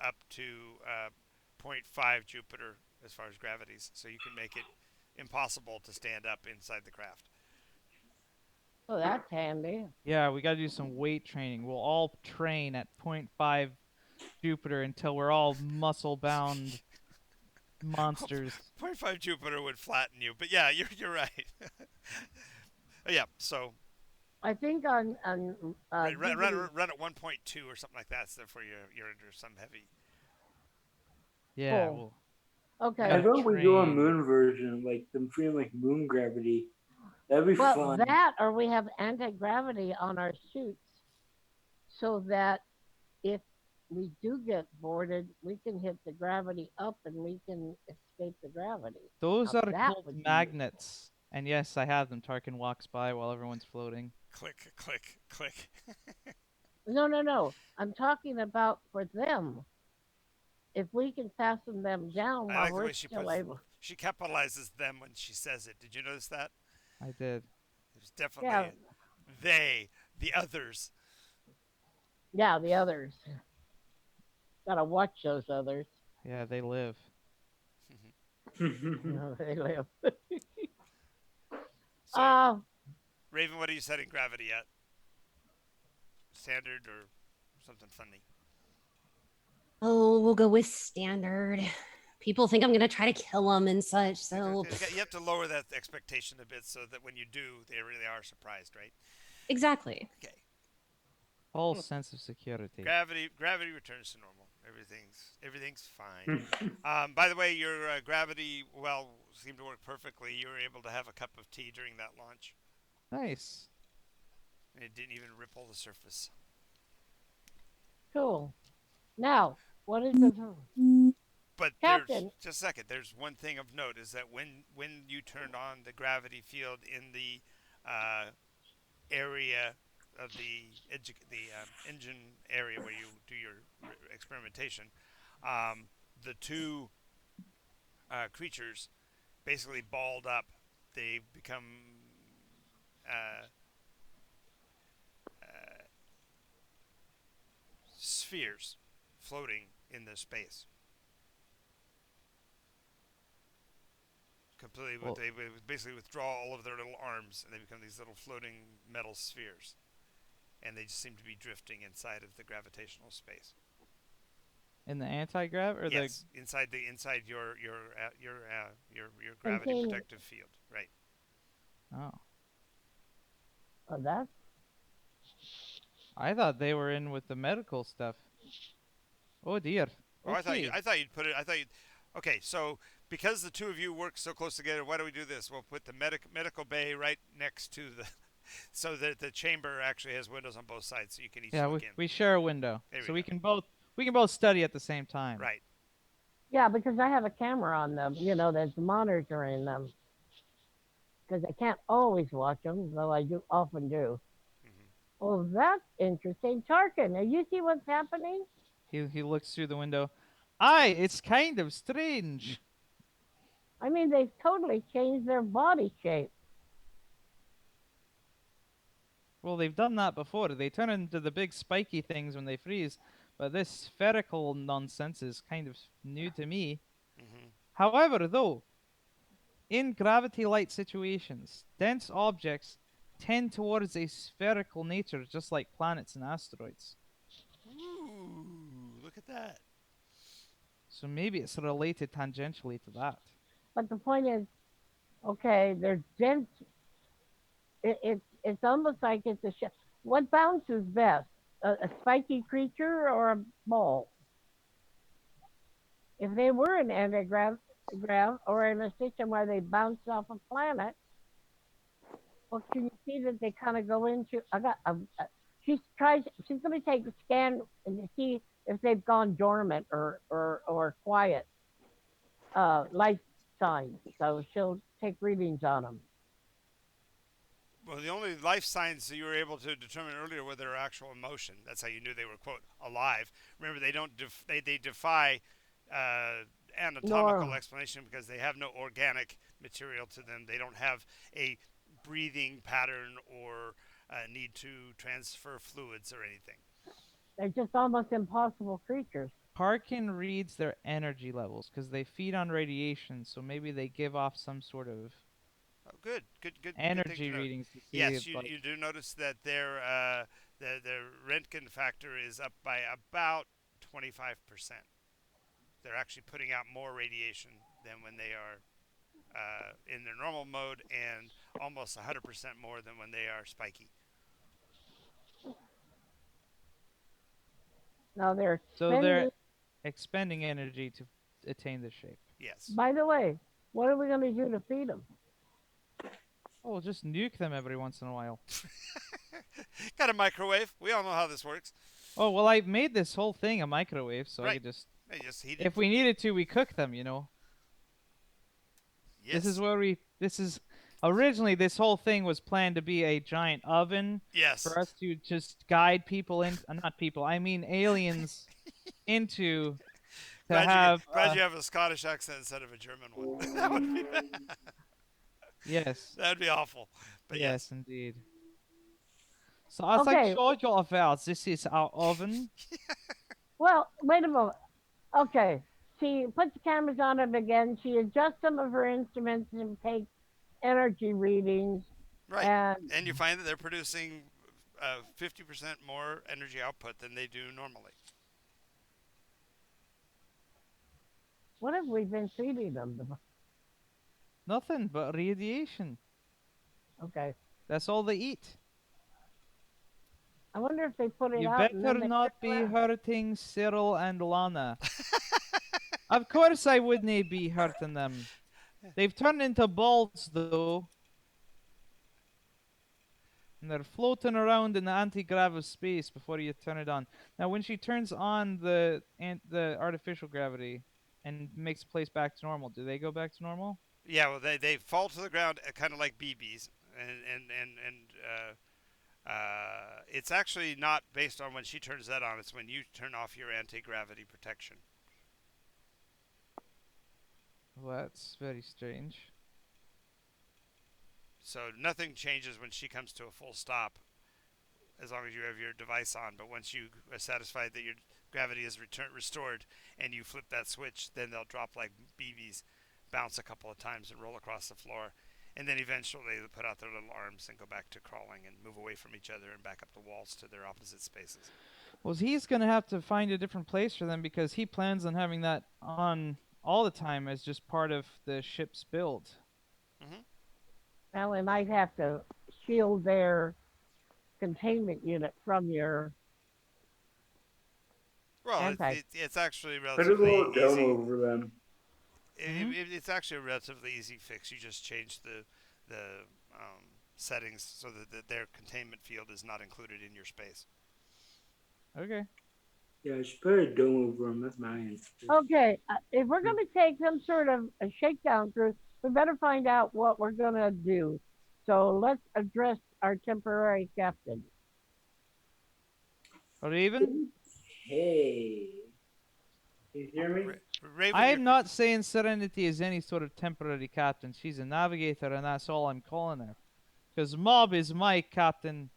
up to zero point 0.5 Jupiter as far as gravities. So you can make it impossible to stand up inside the craft. Oh, that's handy. Yeah, we got to do some weight training. We'll all train at 0.5 Jupiter until we're all muscle-bound monsters. 0.5 Jupiter would flatten you, but yeah, you're right. Yeah, so I think on DVD. run at 1.2 or something like that. So therefore, you're under some heavy. Yeah, Cool. well, we Okay. I gotta thought we do a train. moon version, like them feeling like moon gravity. That'd be Well, fun. that or we have anti-gravity on our suits so that if we do get boarded, we can hit the gravity up and we can escape the gravity. Those Now are that called would be magnets. And yes, I have them. Tarkin walks by while everyone's floating. Click, click, click. no. I'm talking about for them. If we can fasten them down I while like the we're way still able. she capitalizes them when she says it. Did you notice that? I did. It was Yeah, definitely they, the others. yeah, the others. Gotta watch those others. Yeah, they live. They live. So, Uh, Raven, what are you setting gravity at? Standard or something funny? Oh, we'll go with standard. People think I'm gonna try to kill them and such, so You have to lower that expectation a bit so that when you do, they really are surprised, right? exactly. Okay. False sense of security. Gravity returns to normal. Everything's fine. By the way, your gravity well seemed to work perfectly. You were able to have a cup of tea during that launch, Nice. and it didn't even ripple the surface. cool. Now, what is the But there's captain? just a second. There's one thing of note is that when you turned on the gravity field in the uh, area of the engine area where you do your experimentation, the two creatures basically balled up. They become uh, uh, spheres floating in the space. Completely, Well, they basically withdraw all of their little arms, and they become these little floating metal spheres, and they just seem to be drifting inside of the gravitational space. in the anti-grav or Yes, inside your gravity Contain. protective field, right? the Oh. Oh, that's I thought they were in with the medical stuff. Oh dear. Oh, Okay. I thought you'd put it. I thought you'd. Okay, so because the two of you work so close together, why do we do this? We'll put the medical bay right next to the, so that the chamber actually has windows on both sides, so you can each Yeah, look we, in. we share a window. There So we we can both study at the same time. Right. yeah, because I have a camera on them. That's monitoring them because I can't always watch them, though I do often do. Hmm. Oh, that's interesting, Tarkin. Now you see what's happening? He looks through the window. Aye, it's kind of strange. I mean, they've totally changed their body shape. Well, they've done that before. They turn into the big spiky things when they freeze, but this spherical nonsense is kind of new to me. Hmm. However, though, in gravity light situations, dense objects tend towards a spherical nature, just like planets and asteroids. Ooh, look at that. So maybe it's related tangentially to that. But the point is, okay, they're dense. It's almost like it's a shell. What bounces best, a spiky creature or a ball? If they were in antigrav or in a system where they bounce off a planet, well, can you see that they kind of go into? She's going to take a scan and see if they've gone dormant or quiet, life signs. So she'll take readings on them. Well, the only life signs that you were able to determine earlier were their actual emotion. That's how you knew they were quote alive. Remember, they don't they defy uh, anatomical Nor explanation because they have no organic material to them. They don't have a breathing pattern or need to transfer fluids or anything. they're just almost impossible creatures. Parkin reads their energy levels because they feed on radiation, so maybe they give off some sort of Oh, good thing to energy note. readings to see Yes, if, like, you do notice that their Röntgen factor is up by about 25%. They're actually putting out more radiation than when they are in their normal mode, and almost 100% more than when they are spiky. Now they're so they're expending. expending energy to attain the shape. Yes. By the way, what are we going to do to feed them? Oh, we'll just nuke them every once in a while. Got a microwave. We all know how this works. Oh, well, I made this whole thing a microwave, so I Right. could just, They just heat it. if we needed to, we cook them, you know. Yes. This is where this is, originally this whole thing was planned to be a giant oven Yes. for us to just guide people in, not people, I mean aliens into to have, glad you have a Scottish accent instead of a German one. That would be yes, that would be awful. But yes, yes. indeed. So as I Okay. showed you about, this is our oven. Well, wait a moment. Okay. She puts the cameras on them again. She adjusts some of her instruments and takes energy readings. Right. And You find that they're producing 50% more energy output than they do normally. what have we been feeding them? Nothing but radiation. Okay. That's all they eat. I wonder if they put it You out and then better they not trickle be out. hurting Cyril and Lana. Of course I wouldn't be hurting them. They've turned into balls, though. And they're floating around in the anti-grav of space before you turn it on. Now, when she turns on the artificial gravity and makes the place back to normal, do they go back to normal? Yeah, well, they fall to the ground kind of like BBs, it's actually not based on when she turns that on. It's when you turn off your anti-gravity protection. Well, that's very strange. So nothing changes when she comes to a full stop, as long as you have your device on. But once you are satisfied that your gravity is restored, and you flip that switch, then they'll drop like BBs, bounce a couple of times, and roll across the floor. And then eventually they put out their little arms and go back to crawling and move away from each other and back up the walls to their opposite spaces. Well, he's going to have to find a different place for them because he plans on having that on all the time as just part of the ship's build. Mm-hmm. Well, we might have to shield their containment unit from your. Well, it's actually Put a relatively little dome easy. over them. It's actually a relatively easy fix. You just change the settings so that their containment field is not included in your space. Okay. Yeah, I should put a dome over them. That's my answer. Okay, if we're going to take some sort of a shakedown cruise, we better find out what we're going to do. So let's address our temporary captain. Raven? Hey. Can you hear me? Raven, I'm not saying Serenity is any sort of temporary captain. She's a navigator, and that's all I'm calling her. Because Mob is my captain.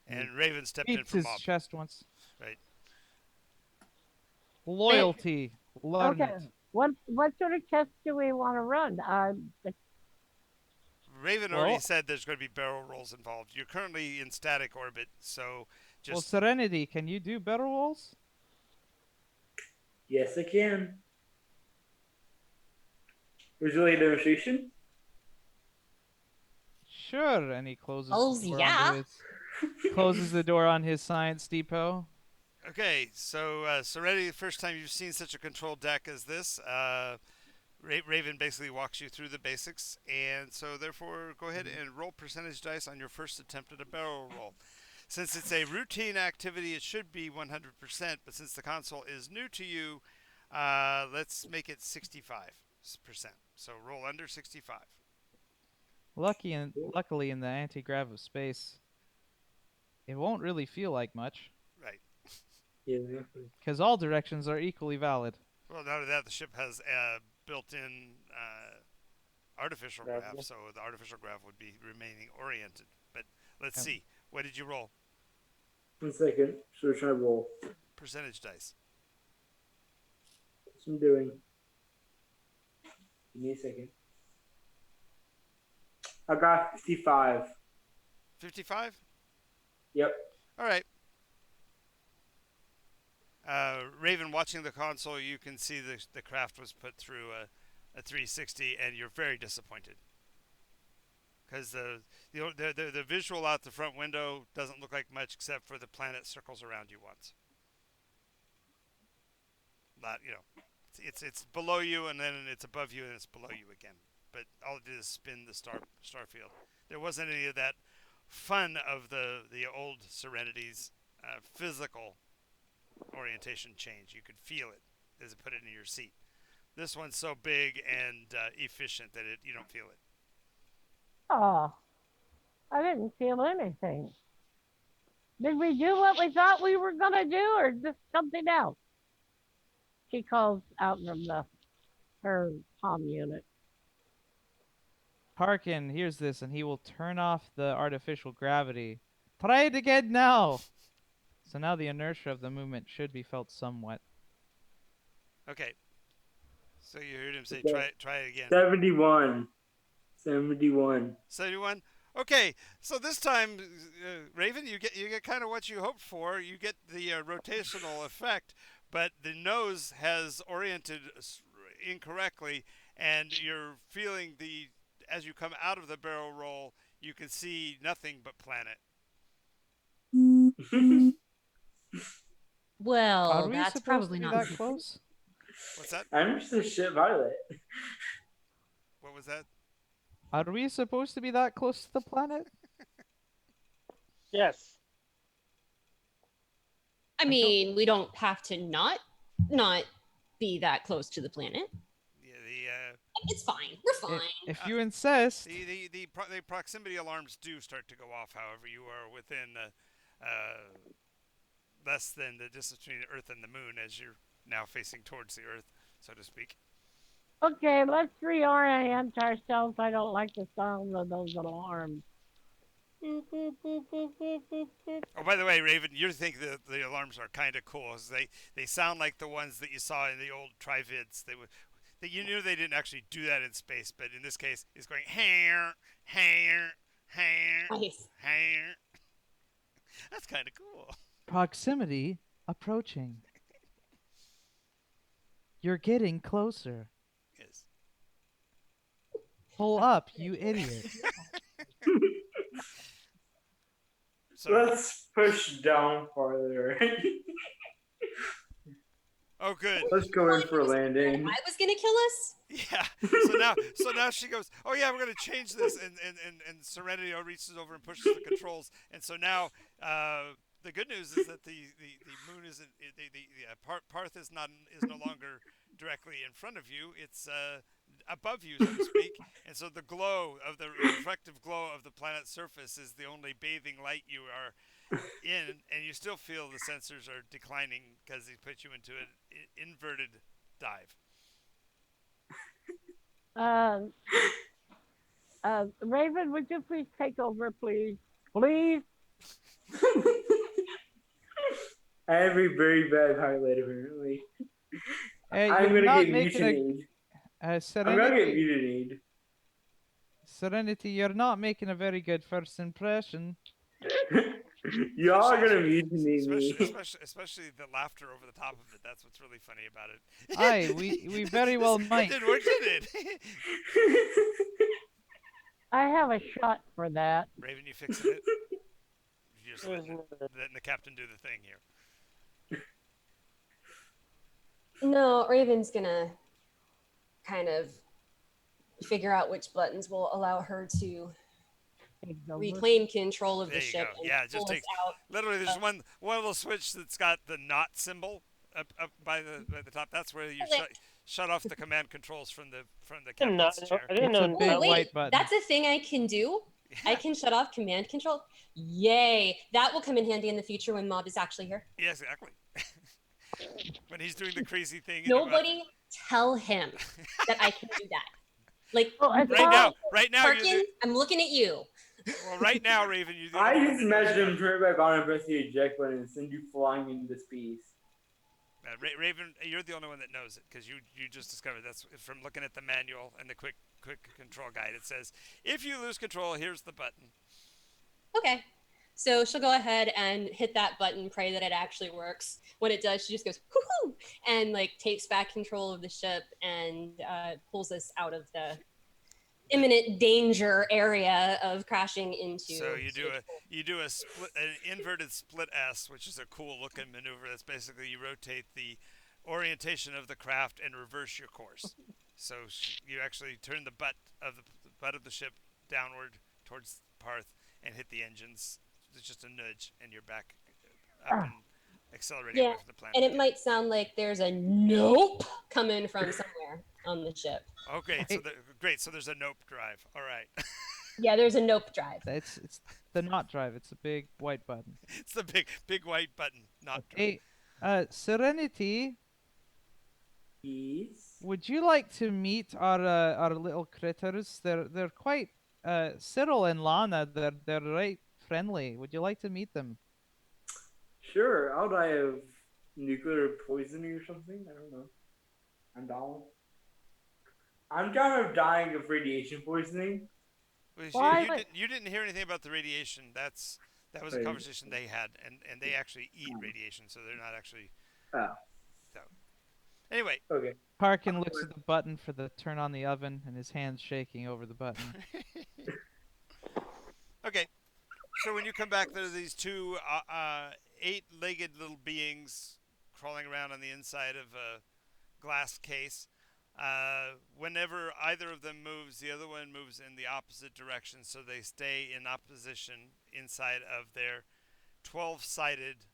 and Raven stepped in Beats for his Mob. chest once. Right. Loyalty. Learn Okay, it. what sort of test do we want to run? Raven already said there's going to be barrel rolls involved. You're currently in static orbit, so just. Well, Serenity, can you do barrel rolls? Yes, I can. Would you like a demonstration? Sure. And he closes Hells the door yeah. onto his, closes the door on his science depot. Okay, so Serenity, the first time you've seen such a control deck as this, Raven basically walks you through the basics, and so therefore go ahead and roll percentage dice on your first attempt at a barrel roll. Since it's a routine activity, it should be 100%, but since the console is new to you, let's make it 65%. So roll under 65. Luckily, in the anti-grav of space, it won't really feel like much, Right. Yeah. because all directions are equally valid. Well, not only that, the ship has built-in artificial Gravity. grav, so the artificial grav would be remaining oriented. But let's Yep. see. What did you roll? 1 second. So try to roll. Percentage dice. What's I'm doing? Give me a second. I got 55. 55? Yep. All right. Raven, watching the console, you can see the craft was put through a 360, and you're very disappointed. Because the visual out the front window doesn't look like much except for the planet circles around you once. Not, it's below you, and then it's above you, and it's below you again. But all it did is spin the star field. There wasn't any of that fun of the old Serenity's physical orientation change. You could feel it as it put it in your seat. This one's so big and efficient that you don't feel it. Oh, I didn't feel anything. Did we do what we thought we were going to do, or just something else? She calls out from her comm unit. Tarkin hears this, and he will turn off the artificial gravity. Try it again now! So now the inertia of the movement should be felt somewhat. Okay. So you heard him say, Okay. try it again. 71. 71. 71. Okay, so this time, Raven, you get kind of what you hoped for. You get the rotational effect, but the nose has oriented incorrectly, and you're feeling as you come out of the barrel roll, you can see nothing but planet. Well, Are we that's supposed probably to be not that close? What's that? I'm just a shit pilot. What was that? Are we supposed to be that close to the planet? Yes. I mean, we don't have to not be that close to the planet. Yeah, It's fine. We're fine. If you insist. the proximity alarms do start to go off. However, you are within less than the distance between the Earth and the Moon as you're now facing towards the Earth, so to speak. Okay, let's reorient ourselves. I don't like the sound of those alarms. Boop, boop, boop, boop, boop, boop, boop. Oh, by the way, Raven, you think the alarms are kind of cool. They sound like the ones that you saw in the old Trivids. You knew they didn't actually do that in space, but in this case, it's going hair, hair, hair, Nice. hair. That's kind of cool. Proximity approaching. You're getting closer. Yes. Pull up, you idiot. So, Let's push down farther. oh, good. Let's go in for a landing. I was gonna kill us. Yeah. So now she goes, oh yeah, we're gonna change this, and Serenity reaches over and pushes the controls, and so now the good news is that the moon isn't Parth is no longer directly in front of you. It's above you, so to speak, and so the reflective glow of the planet's surface is the only bathing light you are in, and you still feel the sensors are declining because he put you into an inverted dive. Raven, would you please take over, please? Please? I have a very bad highlight, apparently. I'm you're gonna not get making mutinied. I'm gonna get Serenity, mutinied. Serenity, you're not making a very good first impression. Y'all are gonna mutiny me. Especially the laughter over the top of it. That's what's really funny about it. Aye, we very well might. It didn't work, did it? I have a shot for that. Raven, you fixing it? You're just letting the captain do the thing here. No, Raven's gonna kind of figure out which buttons will allow her to Take over. reclaim control of There the you ship go. and Yeah, just pull us take. out. Literally, there's one little switch that's got the not symbol up by the top. That's where you Okay. shut off the command controls from the didn't know- captain's chair. I didn't It's a know. big Oh, wait, white button. that's a thing I can do. I can shut off command control. Yay. That will come in handy in the future when Mob is actually here. Yes, exactly. When he's doing the crazy thing. and you're about Nobody tell him that I can do that. Like, Well, as to- far right now, you're Parkin, I'm looking at you. well, right now, Raven, you're the I only one just that knows imagine about him turn it back on and press the eject button and send you flying into space. Raven, you're the only one that knows it because you just discovered that's from looking at the manual and the quick control guide. It says if you lose control, here's the button. Okay. So she'll go ahead and hit that button, pray that it actually works. When it does, she just goes, whoo-hoo, and like takes back control of the ship and pulls us out of the imminent danger area of crashing into. So you do stage a split, an inverted split S, which is a cool looking maneuver. That's basically you rotate the orientation of the craft and reverse your course. So you actually turn the butt of the ship downward towards Parth and hit the engines. It's just a nudge, and you're back up and accelerating Yeah, away from the planet. and it might sound like there's a nope coming from somewhere on the ship. Okay, so great. So there's a nope drive. All right. Yeah, there's a nope drive. It's the not drive. It's a big white button. It's the big white button, not drive. Hey, Serenity, Yes. would you like to meet our little critters? They're quite Cyril and Lana. They're right friendly. Would you like to meet them? Sure, I'll die of nuclear poisoning or something. I don't know. I'm down. I'm kind of dying of radiation poisoning. Well, you didn't hear anything about the radiation. That was a Right. conversation they had, and they actually eat radiation, so they're not actually. Oh. So, anyway, Okay. Parkin looks at the button for the turn on the oven, and his hand's shaking over the button. okay. So when you come back, there are these two 8-legged little beings crawling around on the inside of a glass case. Whenever either of them moves, the other one moves in the opposite direction, so they stay in opposition inside of their 12-sided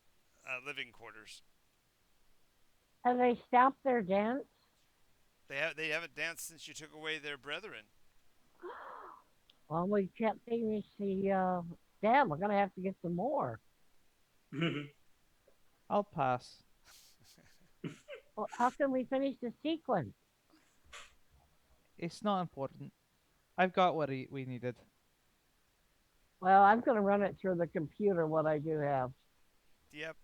living quarters. have they stopped their dance? They haven't danced since you took away their brethren. Well, we can't finish the dam. We're gonna have to get some more. I'll pass. Well, how can we finish the sequence? It's not important. I've got what we needed. Well, I'm gonna run it through the computer. What I do have. Yep.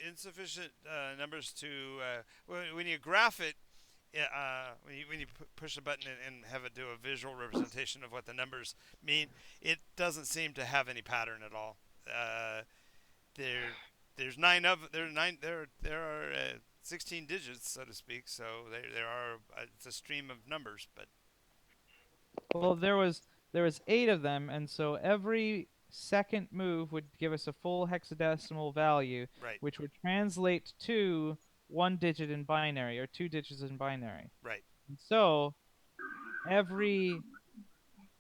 Insufficient numbers to when you graph it. When you push a button and have it do a visual representation of what the numbers mean, it doesn't seem to have any pattern at all. There's there are 16 digits, so to speak. So there are it's a stream of numbers, but Well, there was 8 of them, and so every second move would give us a full hexadecimal value, right, which would translate to 1 digit in binary or 2 digits in binary. right. And so every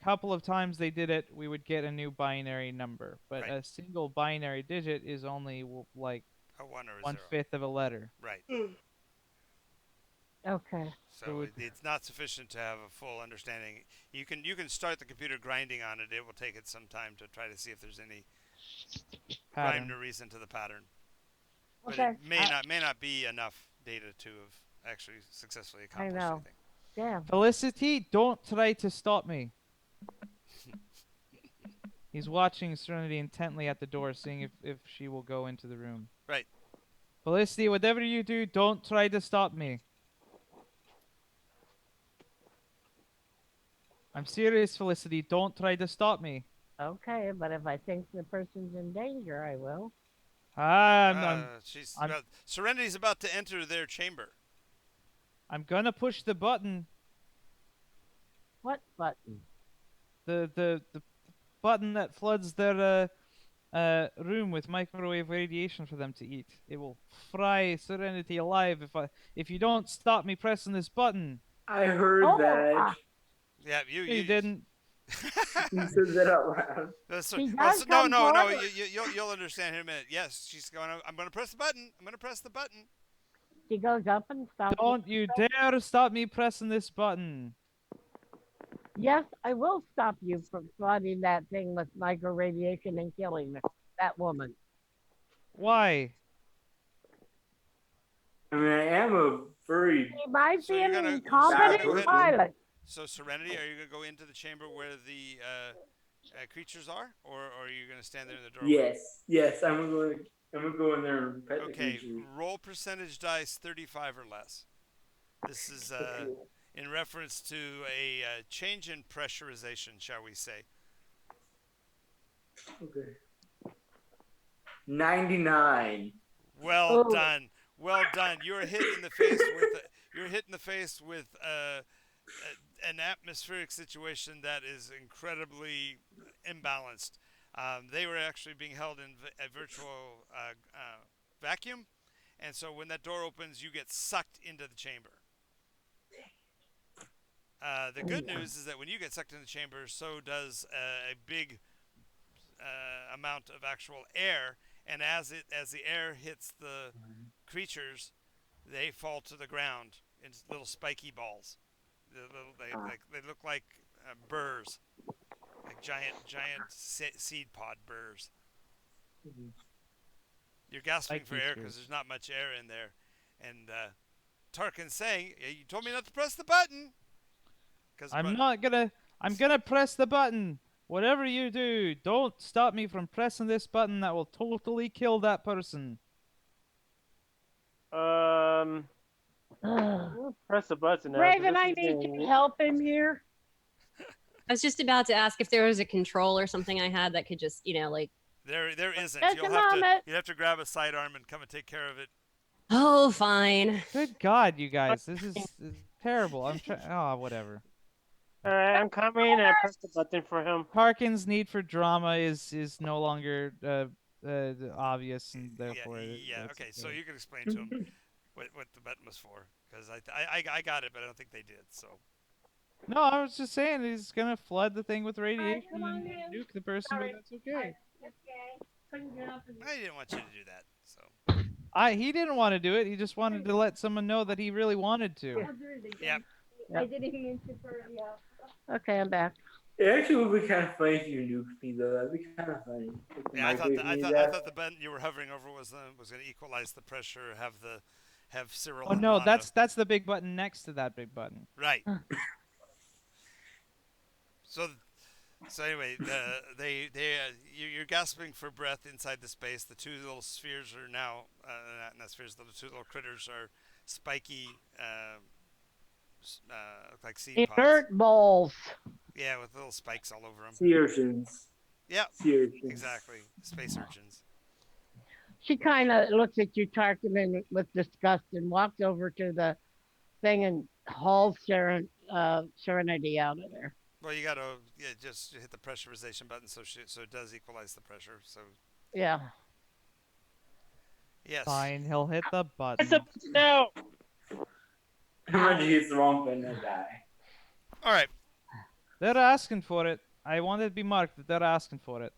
couple of times they did it, we would get a new binary number. But Right. a single binary digit is only like A 1 or a 0. 1/5 of a letter. Right. Okay. So it's not sufficient to have a full understanding. You can start the computer grinding on it. It will take it some time to try to see if there's any rhyme Pattern. or reason to the pattern. But Okay. it may not be enough data to have actually successfully accomplished know. anything. Damn. Felicity, don't try to stop me. He's watching Serenity intently at the door, seeing if she will go into the room. Right. Felicity, whatever you do, don't try to stop me. I'm serious, Felicity. Don't try to stop me. Okay, but if I think the person's in danger, I will. Serenity's about to enter their chamber. I'm gonna push the button. What button? The button that floods their room with microwave radiation for them to eat. It will fry Serenity alive if you don't stop me pressing this button. I heard Oh, that. Yeah, You didn't. You said that out loud. She does come no. forward. You'll understand here in a minute. Yes, she's going. I'm going to press the button. I'm going to press the button. She goes up and stops. Don't you dare stop me pressing this button. Yes, I will stop you from flooding that thing with micro radiation and killing that woman. Why? I mean, I am a very She might So be you're an gonna incompetent go ahead. pilot. So Serenity, are you gonna go into the chamber where the creatures are, or are you gonna stand there in the doorway? yes. I'm gonna go in there and pet the Okay, creature. roll percentage dice 35 or less. This is Okay. in reference to a change in pressurization, shall we say. Okay. 99. Well Oh. done. Well done. You're hit in the face with an atmospheric situation that is incredibly imbalanced. They were actually being held in a virtual vacuum, and so when that door opens, you get sucked into the chamber. The good news is that when you get sucked into the chamber, so does a big amount of actual air, and as the air hits the creatures, they fall to the ground in little spiky balls. They look like burrs, like giant seed pod burrs. You're gasping for air because there's not much air in there, and Tarkin's saying, "You told me not to press the button." I'm gonna press the button. Whatever you do, don't stop me from pressing this button. That will totally kill that person. Press the button now. 'cause Raven, this I is need getting- your help in here. I was just about to ask if there was a control or something I had that could just, like. There isn't. Just a moment. You'd have to grab a sidearm and come and take care of it. Oh, fine. Good God, you guys, this is terrible. I'm trying. Oh, whatever. All right, I'm coming and I press the button for him. Tarkin's need for drama is no longer obvious, and therefore. Okay. So you can explain to him what the button was for, because I got it, but I don't think they did. So. No, I was just saying he's gonna flood the thing with radiation come on and in. nuke the person, Sorry. but that's okay. I didn't want you to do that. So. He didn't want to do it. He just wanted to let someone know that he really wanted to. Yep. I didn't mean to burn you. Okay, I'm back. It actually would be kind of funny if you nuked me, though. That'd be kind of funny. If the Yeah, I microwave thought the button you were hovering over was going to equalize the pressure. Have Cyril. Oh and no, Lana. that's the big button next to that big button. Right. So anyway, you're gasping for breath inside the space. The two little spheres are now not spheres. The two little critters are spiky, like seed pods. Inert balls. Yeah, with little spikes all over them. Sea urchins. Yeah, Sea urchins. exactly. Space urchins. She kind of looks at you, Tarkin, with disgust and walks over to the thing and hauls Serenity out of there. Well, you gotta just hit the pressurization button so it does equalize the pressure. So Yeah. yes. Fine, he'll hit the Press button. the button now. Imagine he hits the wrong button and die. All right. They're asking for it. I want it to be marked that they're asking for it.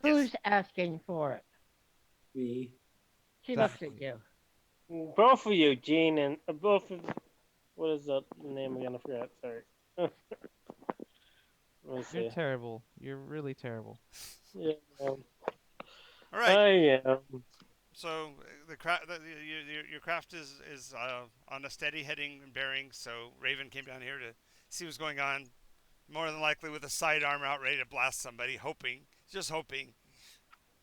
Who's asking for it? Me. She looks at you. Both of you, Gene, and both of. What is the name again? I forgot. Sorry. Let me You're see. terrible. You're really terrible. Yeah. All right. I am. So your craft is on a steady heading and bearing. So Raven came down here to see what's going on. More than likely with a sidearm out ready to blast somebody, just hoping.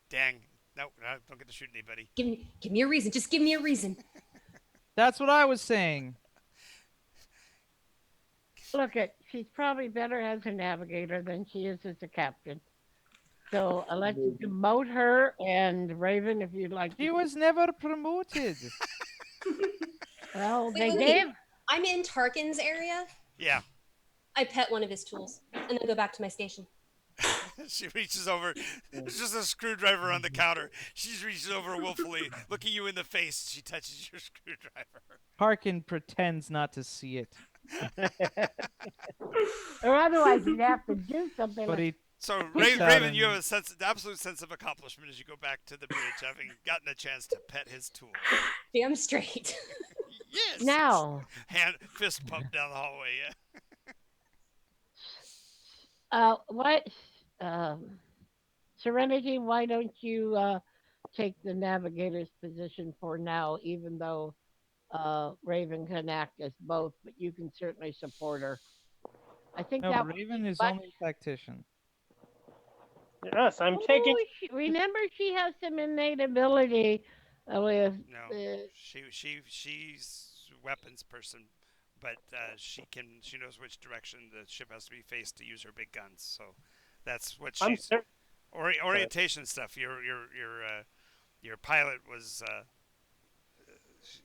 Dang. No, don't get to shoot anybody. Give me a reason. Just give me a reason. That's what I was saying. Look she's probably better as a navigator than she is as a captain. So I'll let you demote her, and Raven, if you'd like. She was never promoted. Well, Wait. gave. I'm in Tarkin's area. Yeah. I pet one of his tools and then go back to my station. She reaches over. There's just a screwdriver on the counter. She reaches over willfully, looking you in the face. She touches your screwdriver. Harkin pretends not to see it. Or otherwise, you'd have to do something. But like, So Puts out Raven, you have an a sense, absolute sense of accomplishment as you go back to the bridge, having gotten a chance to pet his tool. Damn straight. Yes. Now, Hand fist pump down the hallway. Yeah. what, um, Serenity? Why don't you take the navigator's position for now, even though Raven can act as both, but you can certainly support her. I think no. that would be Raven is much. only a tactician. Yes, I'm taking. Oh, remember she has some innate ability with. No, Uh, she's a weapons person, but she knows which direction the ship has to be faced to use her big guns. So that's what I'm she's cer- Sorry. orientation stuff. Your pilot was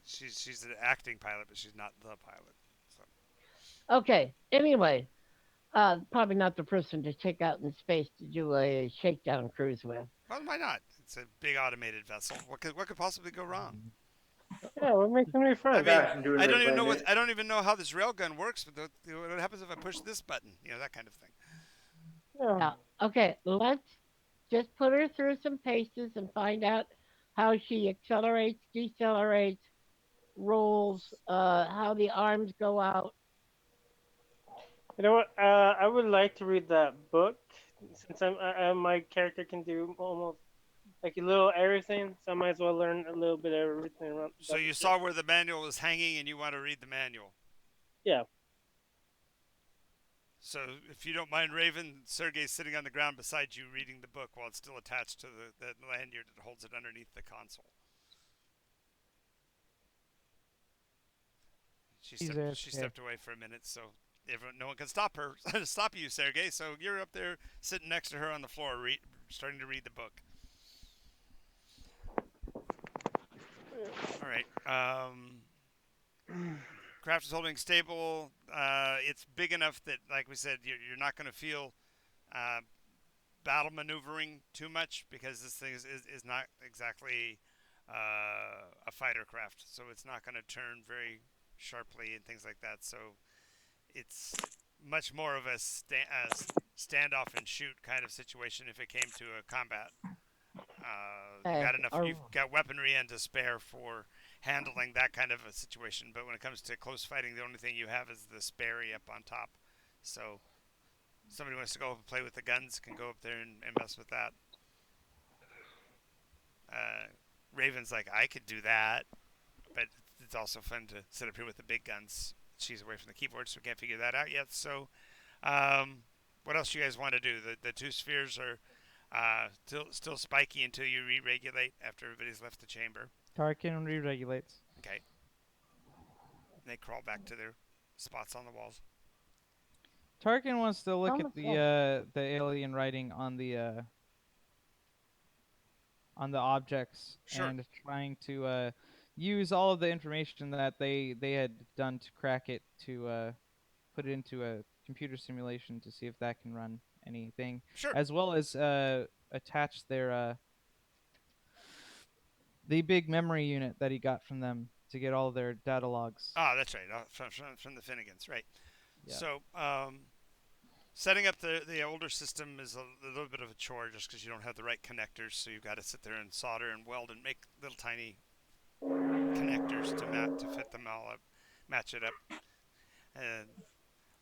she's an acting pilot, but she's not the pilot. So okay. Anyway, probably not the person to take out in space to do a shakedown cruise with. well, why not? It's a big automated vessel. What could possibly go wrong? Yeah, we're making new I friends. mean, Crash into I another don't even know planet. I don't even know how this railgun works. But what happens if I push this button? That kind of thing. Yeah. Yeah. Okay. Let's just put her through some paces and find out how she accelerates, decelerates, rolls, how the arms go out. You know what? I would like to read that book since my character can do almost like a little everything. So I might as well learn a little bit of everything around So about the you ship. saw where the manual was hanging, and you want to read the manual. Yeah. So if you don't mind, Raven, Sergey's sitting on the ground beside you, reading the book while it's still attached to the lanyard that holds it underneath the console. She He's stepped. She AFK. stepped away for a minute, so no one can stop her. Stop you, Sergey. So you're up there sitting next to her on the floor, starting to read the book. All right. Craft is holding stable. It's big enough that, like we said, you're not going to feel uh, battle maneuvering too much because this thing is not exactly a fighter craft, so it's not going to turn very sharply and things like that. So it's much more of a standoff and shoot kind of situation if it came to a combat. You Okay. got enough. Or, You've got weaponry and to spare for handling that kind of a situation. But when it comes to close fighting, the only thing you have is the Sperry up on top. So somebody wants to go and play with the guns can go up there and mess with that. Uh, Raven's like, I could do that, but it's also fun to sit up here with the big guns. She's away from the keyboard, so we can't figure that out yet. So, what else do you guys want to do? The two spheres are still spiky until you re-regulate after everybody's left the chamber. Tarkin re-regulates. Okay. And they crawl back to their spots on the walls. Tarkin wants to look at almost like- the alien writing on the objects Sure. and trying to use all of the information that they had done to crack it to put it into a computer simulation to see if that can run anything, Sure. as well as attach their the big memory unit that he got from them to get all their data logs. Ah, that's right. From the Finnegans, right. Yeah. So, setting up the older system is a little bit of a chore just because you don't have the right connectors. So you've got to sit there and solder and weld and make little tiny connectors to fit them all up, match it up. And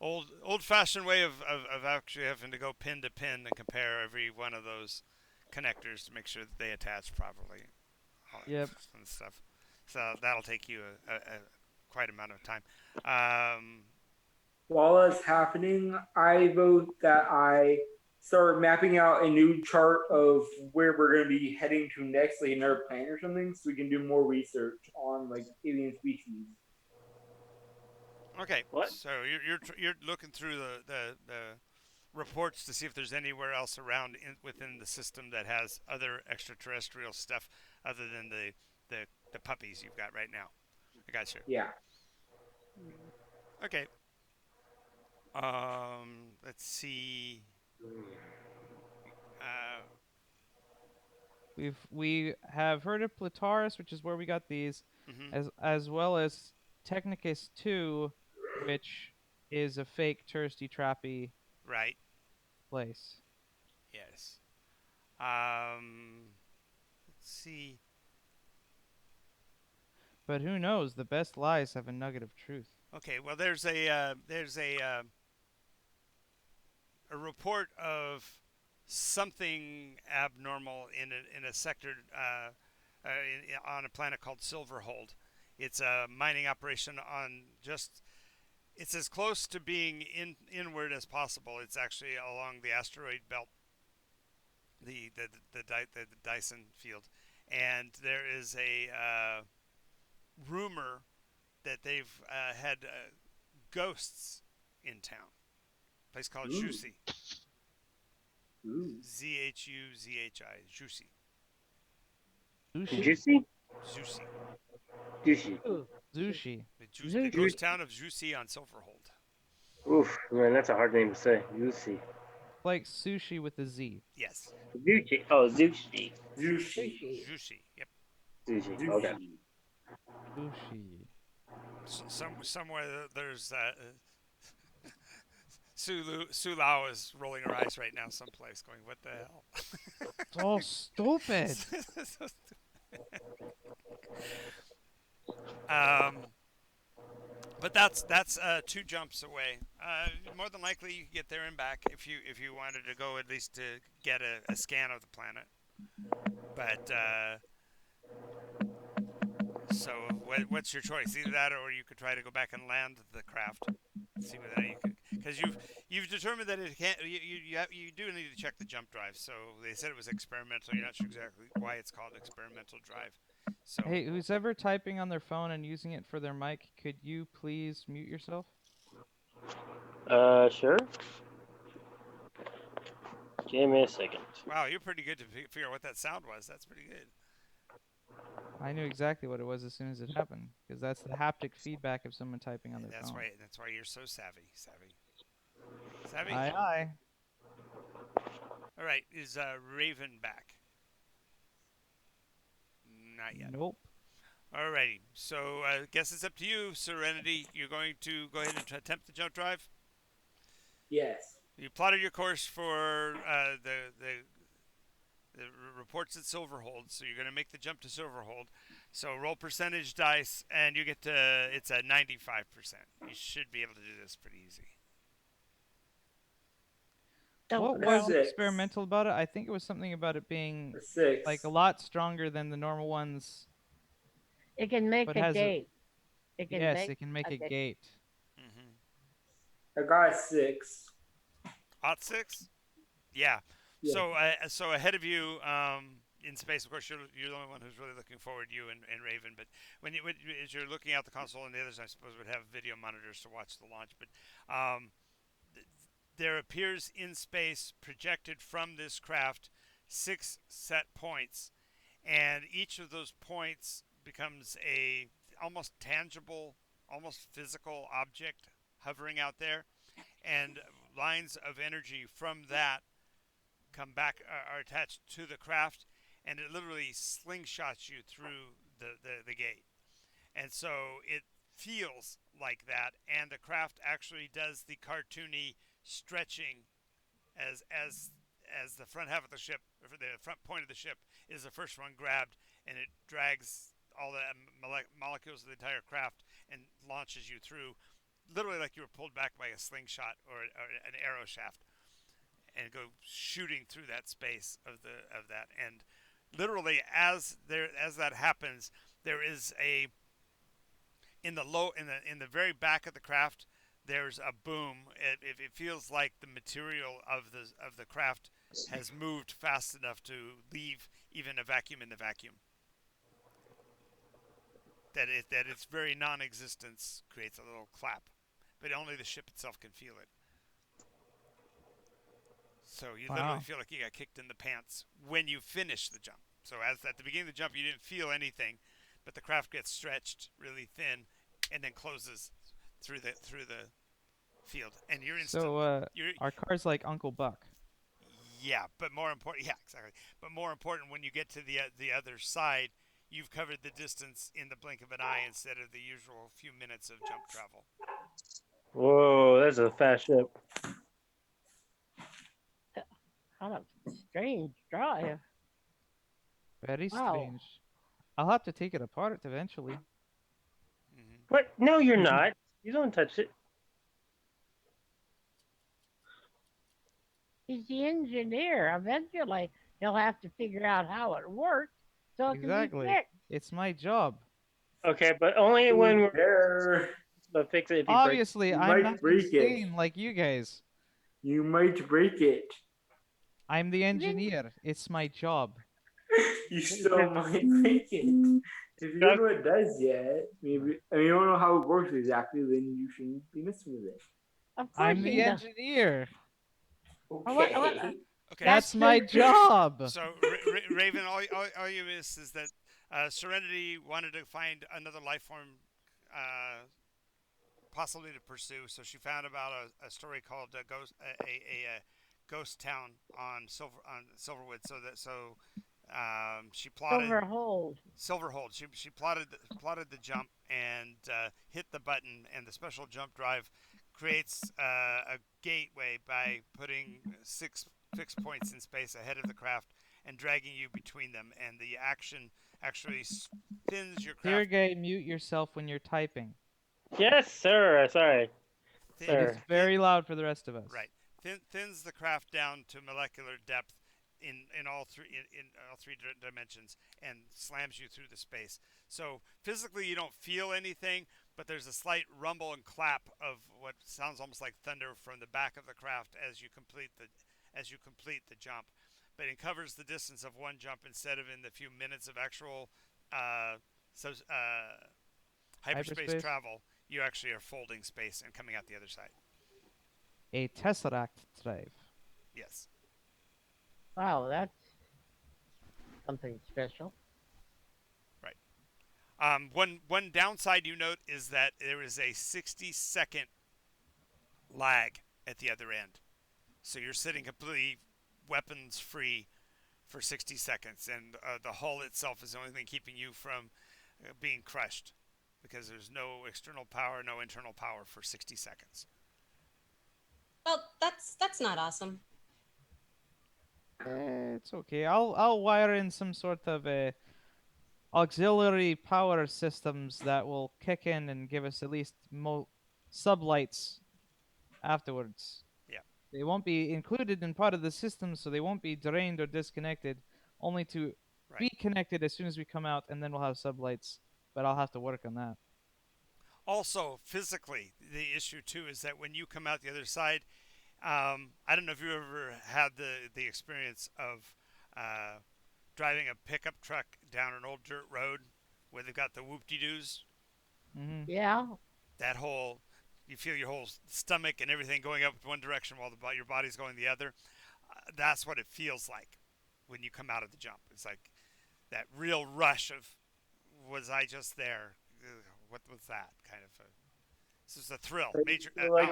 old-fashioned way of actually having to go pin to pin and compare every one of those connectors to make sure that they attach properly. Yep. And stuff. So that'll take you a quite amount of time. While that's happening, I vote that I start mapping out a new chart of where we're going to be heading to next, like another planet or something, so we can do more research on like alien species. Okay. What? So you're looking through the reports to see if there's anywhere else around within the system that has other extraterrestrial stuff other than the puppies you've got right now. I got you. Yeah. Okay. Let's see. We have heard of Plataris, which is where we got these, Mhm. as well as Technicus 2, which is a fake touristy trappy Right. place. Yes. Let's see. But who knows? The best lies have a nugget of truth. Okay. Well, there's a report of something abnormal in a sector on a planet called Silverhold. It's a mining operation on just. It's as close to being inward as possible. It's actually along the asteroid belt, the Dyson field, and there is a rumor that they've had ghosts in town. A place called Ooh. Juicy. Ooh. Zhuzi. Juicy. Sushi? Juicy? Juicy. Juicy. Ooh, Sushi. The Zushi. ghost town of Juicy on Silverhold. Oof, man, that's a hard name to say. Juicy. Like sushi with a Z. Yes. Zushi. Oh, Zushi. Sushi. Sushi. Juicy. Yep. Zushi. Okay. Sushi. Sushi. Somewhere there's Su Lao is rolling her eyes right now someplace, going, "What the hell?" So stupid. um, but that's 2 jumps away. More than likely, you can get there and back if you wanted to go at least to get a scan of the planet. But so what's your choice? Either that, or you could try to go back and land the craft. See whether you could, because you've determined that it can't. You do need to check the jump drive. So they said it was experimental. You're not sure exactly why it's called experimental drive. So Hey, who's ever typing on their phone and using it for their mic, could you please mute yourself? Sure. Give me a second. wow, you're pretty good to figure out what that sound was. That's pretty good. I knew exactly what it was as soon as it happened, because that's the haptic feedback of someone typing on their That's phone. why. That's why you're so savvy. Savvy. Aye, aye. All right. Is Raven back? Not yet. Nope. Alrighty. So I guess it's up to you, Serenity. You're going to go ahead and attempt the jump drive. Yes. You plotted your course for the reports at Silverhold, so you're going to make the jump to Silverhold. So roll percentage dice, and you get to it's a 95%. You should be able to do this pretty easy. What Don't was grow. Six. experimental about it? I think it was something about it being A 6. like a lot stronger than the normal ones. It can make But a has a- gate. It can Yes, make it can make a gate. gate. Mm-hmm. I got a 6. Hot 6? Yeah. Yeah. So ahead of you in space, of course, you're the only one who's really looking forward, you and Raven. But as you're looking out the console, and the others, I suppose, would have video monitors to watch the launch. But there appears in space, projected from this craft, 6 set points, and each of those points becomes a almost tangible, almost physical object hovering out there, and lines of energy from that come back are attached to the craft, and it literally slingshots you through the gate. And so it feels like that, and the craft actually does the cartoony stretching as the front half of the ship, or the front point of the ship, is the first one grabbed, and it drags all the molecules of the entire craft and launches you through, literally like you were pulled back by a slingshot or an arrow shaft, and go shooting through that space of that. And literally, as that happens, there is a in the very back of the craft. There's a boom. It feels like the material of the craft has moved fast enough to leave even a vacuum in the vacuum. That its very non-existence creates a little clap, but only the ship itself can feel it. So you literally feel like you got kicked in the pants when you finish the jump. So as at the beginning of the jump, you didn't feel anything, but the craft gets stretched really thin, and then closes through the field, and you're So our car's like Uncle Buck. yeah, but more important, yeah, exactly. But more important, when you get to the other side, you've covered the distance in the blink of an eye instead of the usual few minutes of jump travel. Whoa, that's a fast ship. kind of strange drive. Very Wow. strange. I'll have to take it apart eventually. Hmm. What? No, you're not. You don't touch it. He's the engineer. Eventually, he'll have to figure out how it works so it can be Exactly. fixed. It's my job. Okay, but only when we're There, to fix it if he breaks. Obviously, you I'm not might break it. insane like you guys. You might break it. I'm the You didn't. engineer. It's my job. You still might break it. If you don't know what it does yet, maybe I mean, you don't know how it works exactly, then you shouldn't be messing with it. Of course I'm he the does. engineer. Okay. Okay. That's That's my the job. So, Raven, all you miss is that Serenity wanted to find another life form, uh, possibly to pursue. So she found about a story called Ghost Town on Silverwood. She plotted silver hold. Silverhold. She plotted the jump and hit the button, and the special jump drive creates a gateway by putting six fixed points in space ahead of the craft and dragging you between them. And the action actually spins your craft. Sergey, mute yourself when you're typing. Yes, sir. Sorry, It is sir. very loud for the rest of us. Right. Thins the craft down to molecular depth in all three dimensions and slams you through the space. So physically you don't feel anything, but there's a slight rumble and clap of what sounds almost like thunder from the back of the craft as you complete the jump. But it covers the distance of one jump instead of in the few minutes of actual uh, so, hyperspace Hyperspace. travel. You actually are folding space and coming out the other side. A tesseract drive. Yes. Wow, that's something special. Right. One downside you note is that there is a 60-second lag at the other end, so you're sitting completely weapons free for 60 seconds, and the hull itself is the only thing keeping you from being crushed, because there's no external power, no internal power for 60 seconds. Well, that's not awesome. It's okay. I'll wire in some sort of a auxiliary power systems that will kick in and give us at least sublights afterwards. Yeah. They won't be included in part of the system, so they won't be drained or disconnected, only to Right. be connected as soon as we come out, and then we'll have sublights. But I'll have to work on that. Also, physically, the issue too is that when you come out the other side, I don't know if you ever had the experience of uh, driving a pickup truck down an old dirt road where they've got the whoop-de-doos. Mm-hmm. Yeah. That whole, you feel your whole stomach and everything going up one direction while your body's going the other. That's what it feels like when you come out of the jump. It's like that real rush of, was I just there? What was that kind of? This is a thrill, major, Like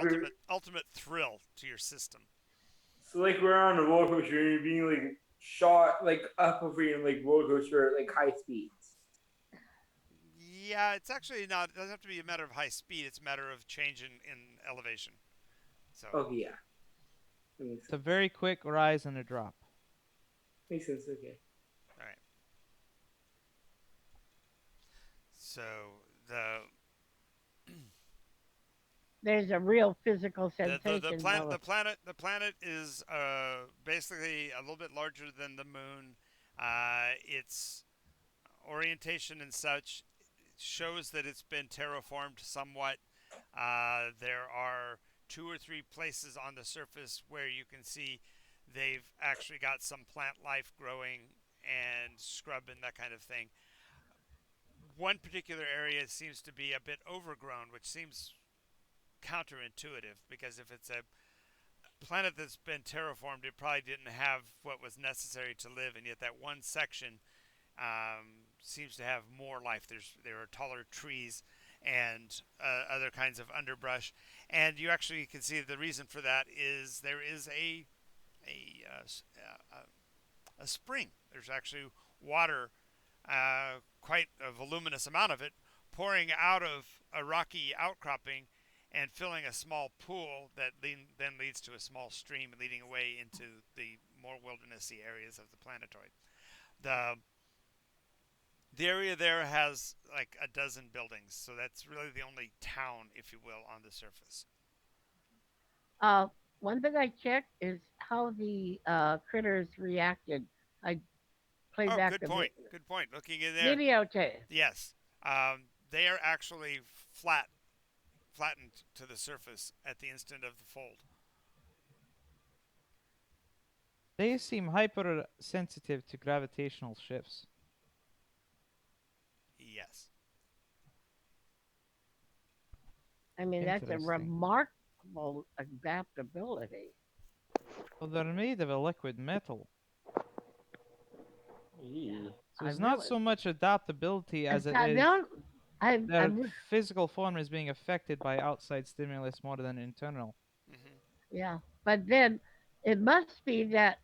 ultimate thrill to your system. so like we're on a roller coaster and you're being like shot like up over you in like roller coaster at like high speeds. Yeah, it's actually not. It doesn't have to be a matter of high speed. It's a matter of change in elevation. So. Okay, yeah. That makes It's a sense. very quick rise and a drop. Makes sense, okay. All right. So the There's a real physical the sensation, planet though. the planet is basically a little bit larger than the moon. Its orientation and such shows that it's been terraformed somewhat. There are two or three places on the surface where you can see they've actually got some plant life growing and scrub and that kind of thing. One particular area seems to be a bit overgrown, which seems counterintuitive, because if it's a planet that's been terraformed, it probably didn't have what was necessary to live, and yet that one section seems to have more life. There are taller trees and other kinds of underbrush, and you actually can see the reason for that is there is a a spring. There's actually water, quite a voluminous amount of it, pouring out of a rocky outcropping, and filling a small pool that then leads to a small stream leading away into the more wildernessy areas of the planetoid. The the area there has like a dozen buildings, so that's really the only town, if you will, on the surface. Uh, One thing I checked is how the critters reacted. I played Oh, back good the point. Good point. Looking in there, videotape. yes, they are actually flattened to the surface at the instant of the fold. They seem hypersensitive to gravitational shifts. Yes. I mean, that's a Interesting. remarkable adaptability. Well, they're made of a liquid metal. Eee. So I it's not really, so much adaptability and as it so they is don't, their physical form is being affected by outside stimulus more than internal. Hmm. yeah. But then it must be that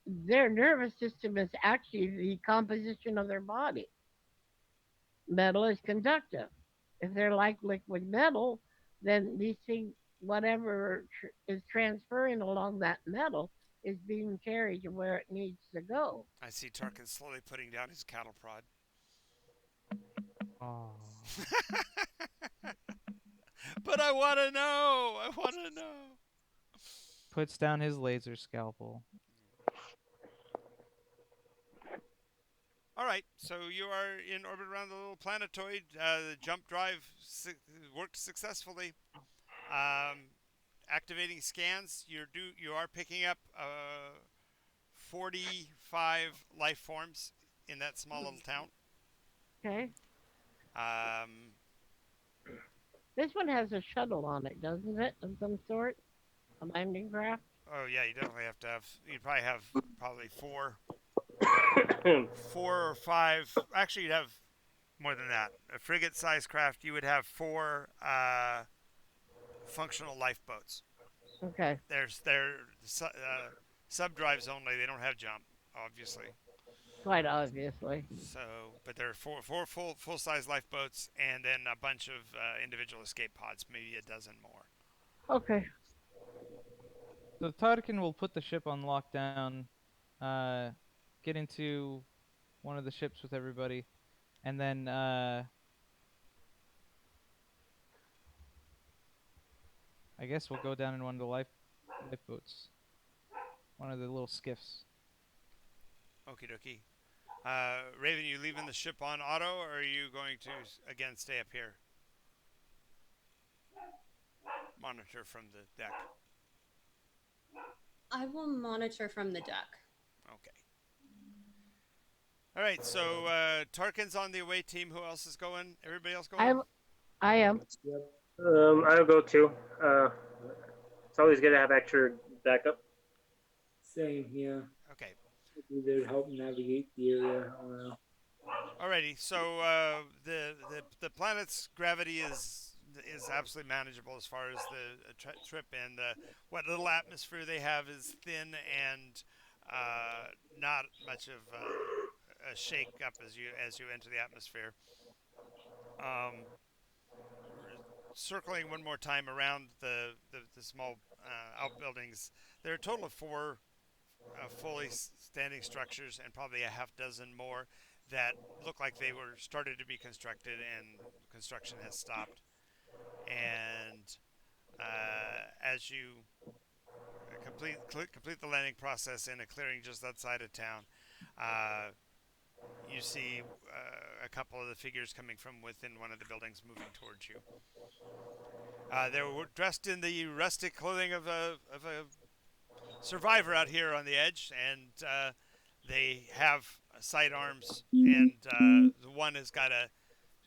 their nervous system is actually the composition of their body. Metal is conductive. If they're like liquid metal, then these things, whatever is transferring along that metal, is being carried to where it needs to go. I see Tarkin slowly putting down his cattle prod. Oh. But I want to know. I want to know. Puts down his laser scalpel. All right, so you are in orbit around the little planetoid. The jump drive worked successfully. Um, Activating scans. You are picking up 45 life forms in that small little town. Okay. Um, This one has a shuttle on it, doesn't it, of some sort? A landing craft? oh yeah, you definitely have to have. You'd probably have probably four or five. Actually, you'd have more than that. A frigate-sized craft. You would have four functional lifeboats. Okay. They're sub drives only. They don't have jump, obviously. Quite obviously. So, but there are four full size lifeboats, and then a bunch of individual escape pods, maybe a dozen more. Okay. So Tarkin will put the ship on lockdown, uh, get into one of the ships with everybody, and then I guess we'll go down in one of the lifeboats, one of the little skiffs. Okie dokie. Raven, you leaving the ship on auto, or are you going to again stay up here? Monitor from the deck. I will monitor from the deck. Okay. All right. So Tarkin's on the away team. Who else is going? Everybody else going? I I am. Yep. I'll go too. It's always good to have extra backup. Same here. Okay. Be there to help navigate the area. Alrighty. So the planet's gravity is absolutely manageable as far as the trip, and what little atmosphere they have is thin and not much of a shake up as you enter the atmosphere. Um, Circling one more time around the small outbuildings, there are a total of four fully standing structures and probably a half dozen more that look like they were started to be constructed and construction has stopped. And as you complete the landing process in a clearing just outside of town, uh, you see a couple of the figures coming from within one of the buildings moving towards you. They were dressed in the rustic clothing of a survivor out here on the edge, and they have sidearms, and the one has got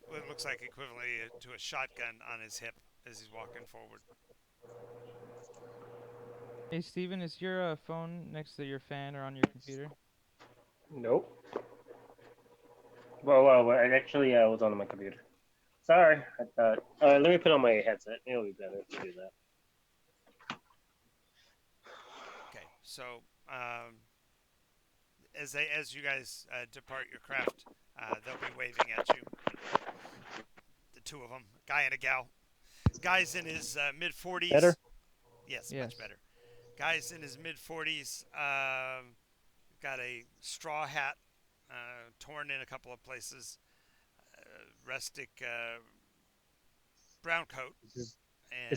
what looks like equivalently to a shotgun on his hip as he's walking forward. Hey Steven, is your phone next to your fan or on your computer? Nope. Well, actually, I was on my computer. Sorry, I thought. Let me put on my headset. It'll be better to do that. Okay, so as you guys depart your craft, they'll be waving at you. The two of them, guy and a gal. Guy's in his mid 40s. Better? Yes, Yes. much better. Guy's in his mid 40s. Got a straw hat, torn in a couple of places. Rustic brown coat It's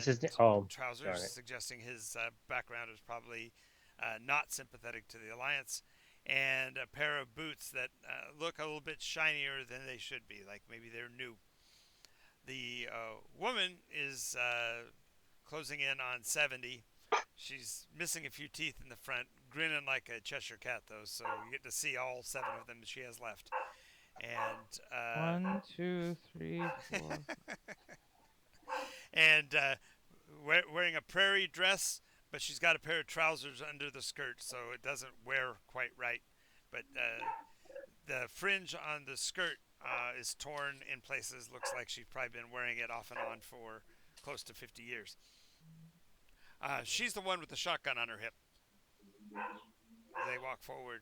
his. and Oh, trousers, darn it. suggesting his background is probably not sympathetic to the Alliance, and a pair of boots that look a little bit shinier than they should be, like maybe they're new. The woman is closing in on 70. She's missing a few teeth in the front, grinning like a Cheshire cat, though, so you get to see all 7 of them she has left. And 1, 2, 3, 4. and wearing a prairie dress, but she's got a pair of trousers under the skirt, so it doesn't wear quite right. But the fringe on the skirt is torn in places. Looks like she's probably been wearing it off and on for close to 50 years. She's the one with the shotgun on her hip. They walk forward.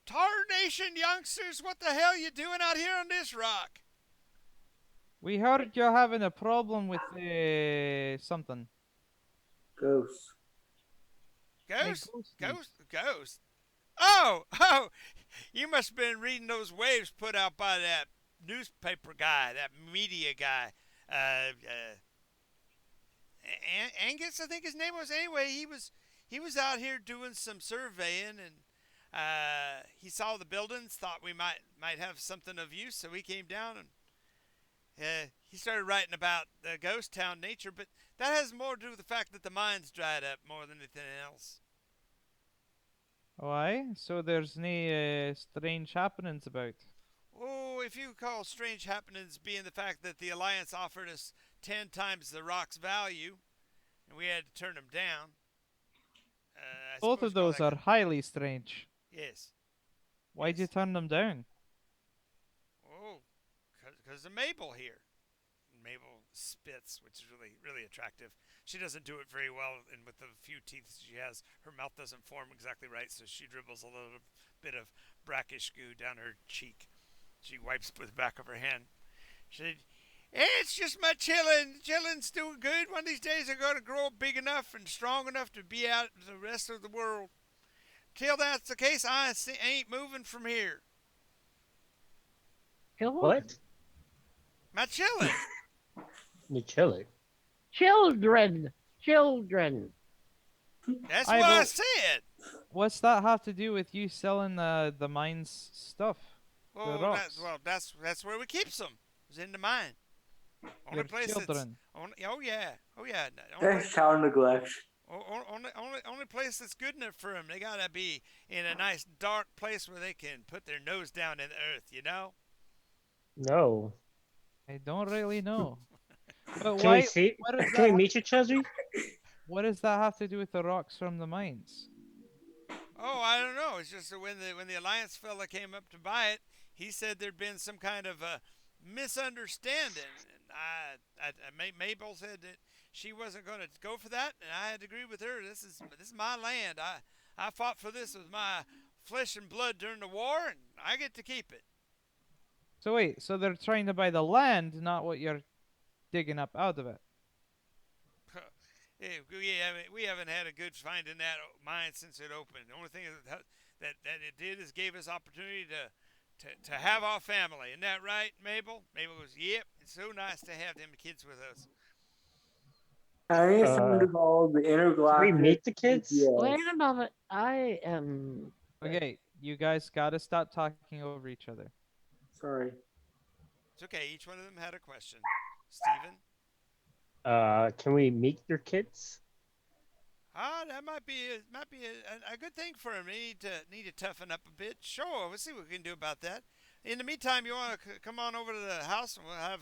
Tarnation, youngsters, what the hell you doing out here on this rock? We heard you're having a problem with something. Ghost. Ghost? ghosties. Ghost? Oh, you must have been reading those waves put out by that newspaper guy, that media guy. Angus, I think his name was. Anyway, he was out here doing some surveying, and he saw the buildings, thought we might have something of use, so he came down and he started writing about the ghost town nature. But that has more to do with the fact that the mines dried up more than anything else. Why? So there's no strange happenings about. Oh, if you call strange happenings being the fact that the Alliance offered us 10 times the rock's value, and we had to turn them down. Both of those are highly strange. Yes. Why'd you turn them down? Oh, because of Mabel here. Mabel spits, which is really, really attractive. She doesn't do it very well, and with the few teeth she has, her mouth doesn't form exactly right, so she dribbles a little bit of brackish goo down her cheek. She wipes with the back of her hand. She said, "It's just my chillin'. Chillin's doing good. One of these days I'm going to grow big enough and strong enough to be out to the rest of the world. Till that's the case, I ain't moving from here. What? My chillin'." You chilling? Children. That's I what I will- said. What's that have to do with you selling the mine's stuff? Well, rocks. that's where we keeps them. It's in the mine. Only Your place children. oh yeah. That's child neglect. Only place that's good enough for them. They gotta be in a nice dark place where they can put their nose down in the earth. You know. No. I don't really know. But Can why? we see? What does Can we that? meet you, Chesney? What does that have to do with the rocks from the mines? Oh, I don't know. It's just that when the Alliance fella came up to buy it, he said there'd been some kind of a misunderstanding. And Mabel said that she wasn't going to go for that, and I had to agree with her. This is my land. I fought for this with my flesh and blood during the war, and I get to keep it. So wait, so they're trying to buy the land, not what you're digging up out of it. Hey, we haven't had a good find in that mine since it opened. The only thing that it did is gave us opportunity to have our family. Isn't that right, Mabel? Mabel goes, "Yep, it's so nice to have them kids with us." I think it's something called the Can we intergalactic. meet the kids? Wait a moment. I am. Okay, you guys gotta stop talking over each other. Sorry. It's okay. Each one of them had a question. Steven? Can we meet your kids? That might be a good thing for him. They need to toughen up a bit. Sure, we'll see what we can do about that. In the meantime, you want to come on over to the house and we'll have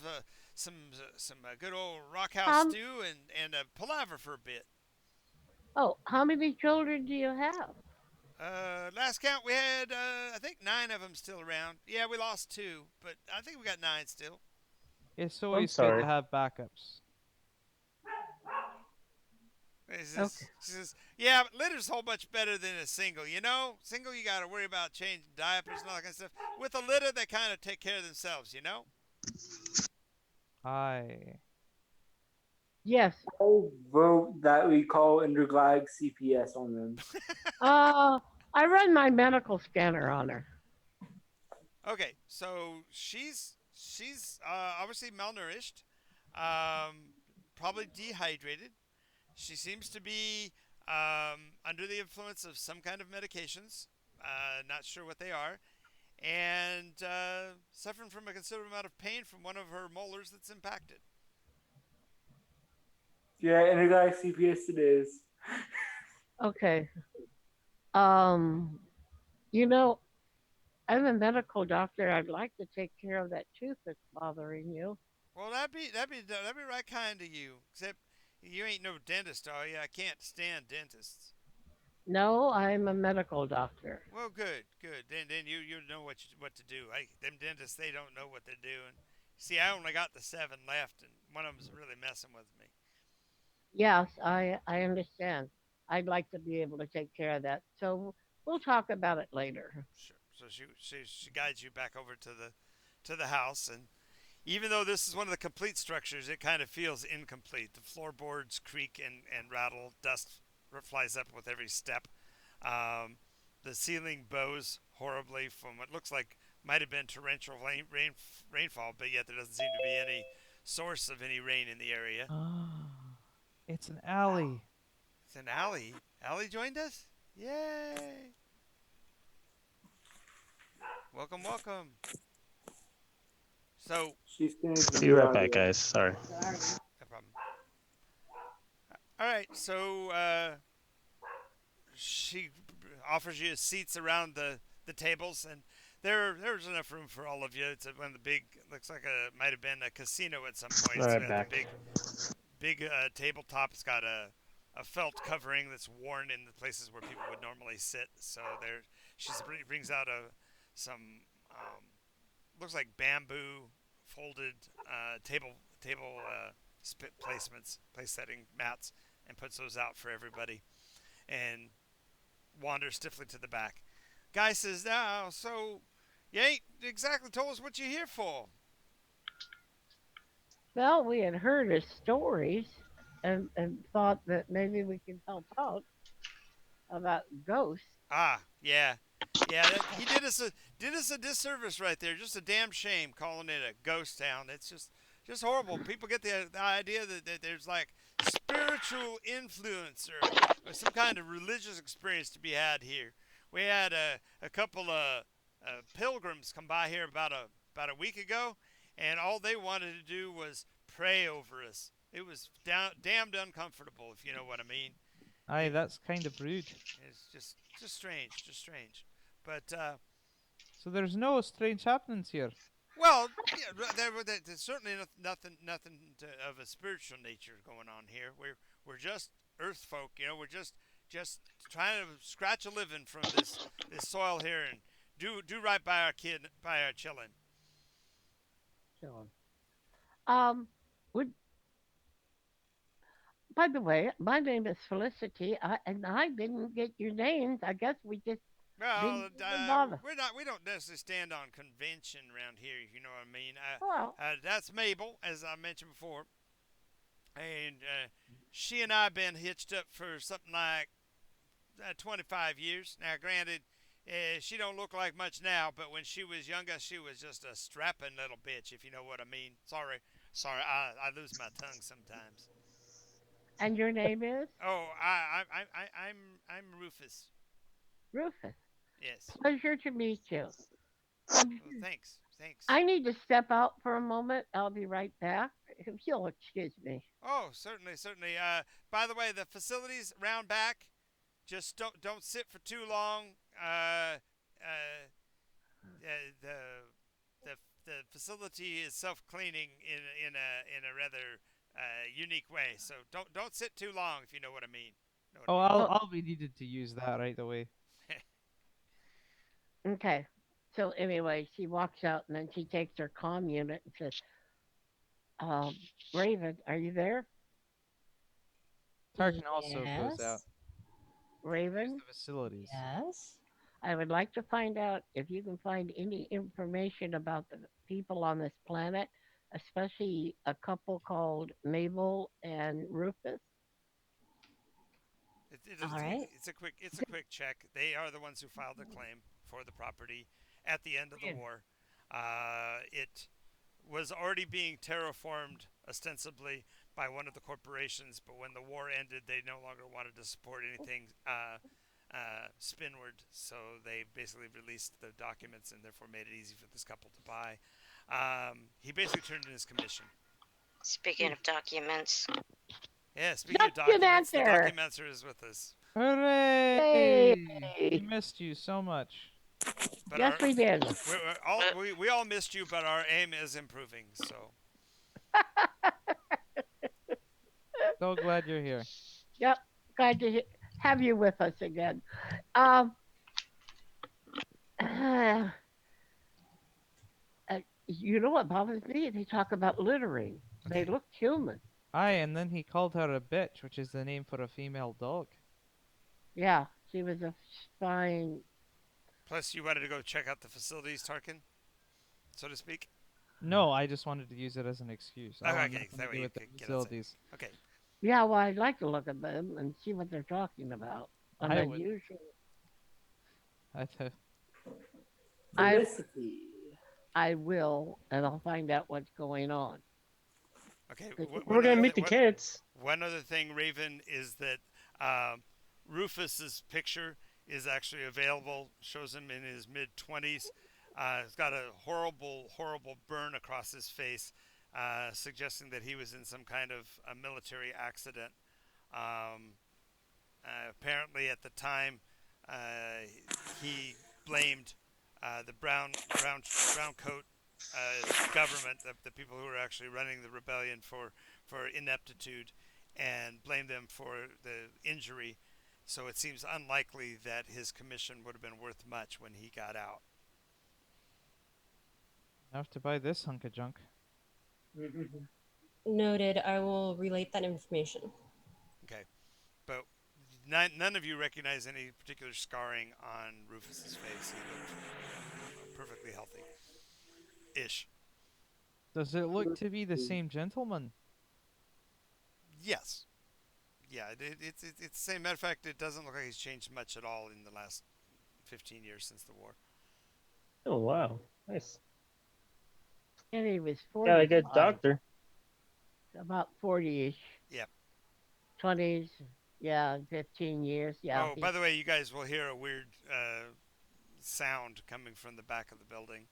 some good old rock house stew and a palaver for a bit. Oh, how many children do you have? Last count we had I think 9 of them still around. Yeah, we lost 2, but I think we got 9 still. It's always good sorry. to have backups. She says, yeah, but litter's a whole much better than a single, you know? Single, you got to worry about changing diapers and all that kind of stuff. With a litter, they kind of take care of themselves, you know? Aye. Yes. I vote that we call intergalactic CPS on them. I run my medical scanner on her. Okay, so she's obviously malnourished, probably dehydrated. She seems to be under the influence of some kind of medications. Not sure what they are, and suffering from a considerable amount of pain from one of her molars that's impacted. Yeah, intergalactic CPS it is. Okay. Um, you know, I'm a medical doctor. I'd like to take care of that tooth that's bothering you. Well, that'd be right kind of you. Except you ain't no dentist, are you? I can't stand dentists. No, I'm a medical doctor. Well, good, good. Then you know what to do. Them dentists they don't know what they're doing. See, I only got the seven left, and one of them's really messing with me. Yes, I understand. I'd like to be able to take care of that. So we'll talk about it later. Sure. So she guides you back over to the house, and even though this is one of the complete structures, it kind of feels incomplete. The floorboards creak and rattle. Dust flies up with every step. Um, the ceiling bows horribly from what looks like might have been torrential rainfall, but yet there doesn't seem to be any source of any rain in the area. Ah, it's an alley. It's an alley. Alley joined us? Yay! Welcome, welcome. So, She's connecting Be the right back, audio. guys. Sorry. no problem. All right, so she offers you seats around the tables, and there's enough room for all of you. It's one of the big, looks like a might have been a casino at some point. All It's right, got the back. big tabletop. It's got a felt covering that's worn in the places where people would normally sit. So there, she brings out some looks like bamboo folded table placements, place setting mats, and puts those out for everybody. And wanders stiffly to the back. Guy says, "Now, so you ain't exactly told us what you're here for." Well, we had heard his stories and thought that maybe we could help out about ghosts. Ah, yeah, yeah. He did us a disservice right there. Just a damn shame calling it a ghost town. It's just horrible. People get the idea that there's like spiritual influence or some kind of religious experience to be had here. We had a couple of pilgrims come by here about a week ago, and all they wanted to do was pray over us. It was damned uncomfortable, if you know what I mean. Aye, It, that's kind of rude. it's just strange, just strange. But So there's no strange happenings here. well, yeah, there's certainly nothing of a spiritual nature going on here. We're just Earth folk, you know. We're just trying to scratch a living from this soil here and do right by our kid, by our children. So, um, would by the way, my name is Felicity, and I didn't get your names. I guess we just Well, didn't even bother. we don't necessarily stand on convention around here, if you know what I mean. Well, That's Mabel, as I mentioned before, and she and I have been hitched up for something like 25 years. Now, granted, she don't look like much now, but when she was younger, she was just a strapping little bitch, if you know what I mean. Sorry, I lose my tongue sometimes. and your name is Oh, I'm Rufus. Rufus. Yes. Pleasure to meet you. Um, Well, thanks, thanks. I need to step out for a moment. I'll be right back. If you'll excuse me. Oh, certainly, certainly. By the way, the facilities round back, just don't sit for too long. The the the facility is self cleaning in a rather unique way. So don't sit too long if you know what I mean. Know what I Oh, mean? I'll Oh, I'll be needed to use that right away. okay. So anyway, she walks out and then she takes her comm unit and says, um, "Raven, are you there? Tarkin also goes out. Yes. Use Raven, the facilities. Yes. I would like to find out if you can find any information about the people on this planet especially a couple called Mabel and Rufus. All right. It's a quick check. They are the ones who filed the claim for the property at the end of the war. It was already being terraformed ostensibly by one of the corporations, but when the war ended, they no longer wanted to support anything spinward, so they basically released the documents and therefore made it easy for this couple to buy. He basically turned in his commission. Speaking of documents, Yeah, speaking of documents, the Documenter! documenter is with us. Hooray! We Yay! missed you so much. But Yes, we did. we all missed you, but our aim is improving. So So glad you're here. Yep, glad to have you with us again. Um, you know what bothers me? They talk about littering. They okay. look human. Aye, and then he called her a bitch, which is the name for a female dog. Yeah, she was a fine. Plus, you wanted to go check out the facilities, Tarkin, so to speak. No, I just wanted to use it as an excuse. I Okay, want okay, nothing that to way do you with the could get outside. facilities. Okay. Yeah, well, I'd like to look at them and see what they're talking about. An I would. unusual. I th- I Felicity. I will, and I'll find out what's going on. Okay. We're gonna meet the kids. One other thing, Raven, is that Rufus's picture is actually available. Shows him in his mid-20s. He's got a horrible, horrible burn across his face, suggesting that he was in some kind of a military accident. Um, Apparently, at the time, uh, he blamed the brown coat government, the people who were actually running the rebellion, for ineptitude, and blamed them for the injury. So it seems unlikely that his commission would have been worth much when he got out. Enough to buy this hunk of junk. Noted. I will relate that information. Okay, but none of you recognize any particular scarring on Rufus's face. He looked perfectly healthy, ish. Does it look to be the same gentleman? Yes. Yeah, it's the same. Matter of fact, it doesn't look like he's changed much at all in the last 15 years since the war. Oh wow, nice. And he was Got a good 45, doctor. about 40-ish, Yeah. 20s, yeah, 15 years, yeah. Oh, by the way, you guys will hear a weird sound coming from the back of the building.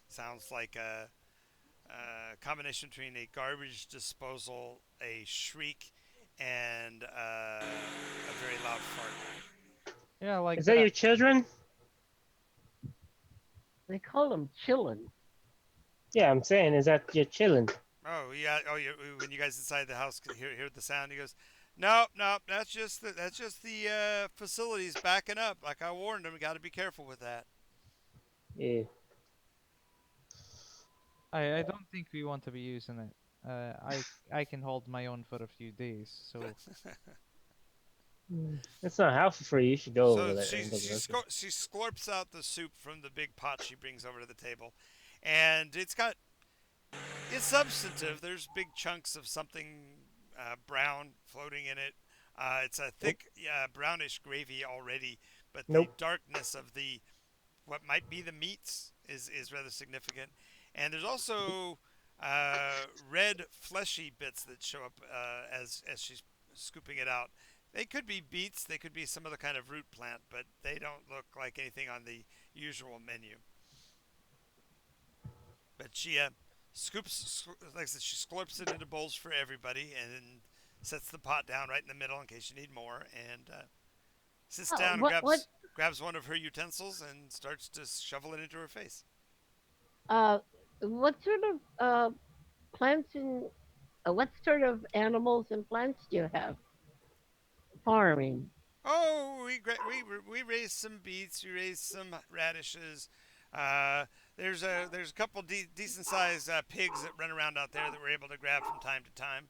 Sounds like a combination between a garbage disposal, a shriek, and a very loud fart. Yeah, like Is that your children? They call him chillin'. Yeah, I'm saying, is that your children? Oh yeah. Oh, when you guys inside the house hear the sound, he goes, "Nope, nope. That's just the facilities backing up. Like I warned them, you got to be careful with that." Yeah. I don't think we want to be using it. I can hold my own for a few days, so It's not healthy for you. You should go over So there she and go she, look. she scorps out the soup from the big pot she brings over to the table, and it's substantive. There's big chunks of something brown floating in it. It's a thick brownish gravy already, but the Nope. darkness of the what might be the meats is rather significant. And there's also red fleshy bits that show up as she's scooping it out. They could be beets, they could be some other kind of root plant, but they don't look like anything on the usual menu. But she like I said, she slurps it into bowls for everybody, and then sets the pot down right in the middle in case you need more, and sits Oh, down and what, grabs one of her utensils and starts to shovel it into her face. uh, what sort of plants and what sort of animals and plants do you have farming? Oh, we raised some beets. We raised some radishes. There's a couple decent sized pigs that run around out there that we're able to grab from time to time.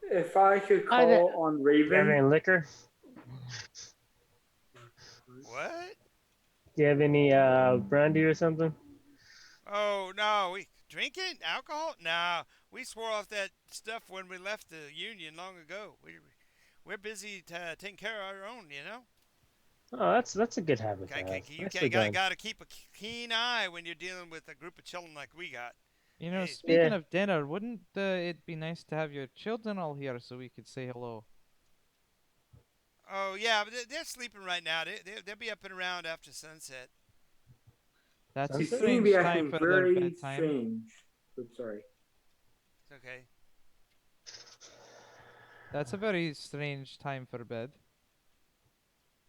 If I could Are the- call on You have any Raven, liquor? What? Do you have any brandy or something? Oh no, we drinking alcohol? No, we swore off that stuff when we left the union long ago. We're busy taking care of our own, you know. Oh, that's a good habit to have. You Nicely done. got to keep a keen eye when you're dealing with a group of children like we got. You know, Hey, speaking Yeah, of dinner, wouldn't it be nice to have your children all here so we could say hello? oh yeah, but they're sleeping right now. They'll be up and around after sunset. That's a You sunset. seem to be strange time acting for their very bedtime. strange. I'm sorry. It's okay. That's a very strange time for bed.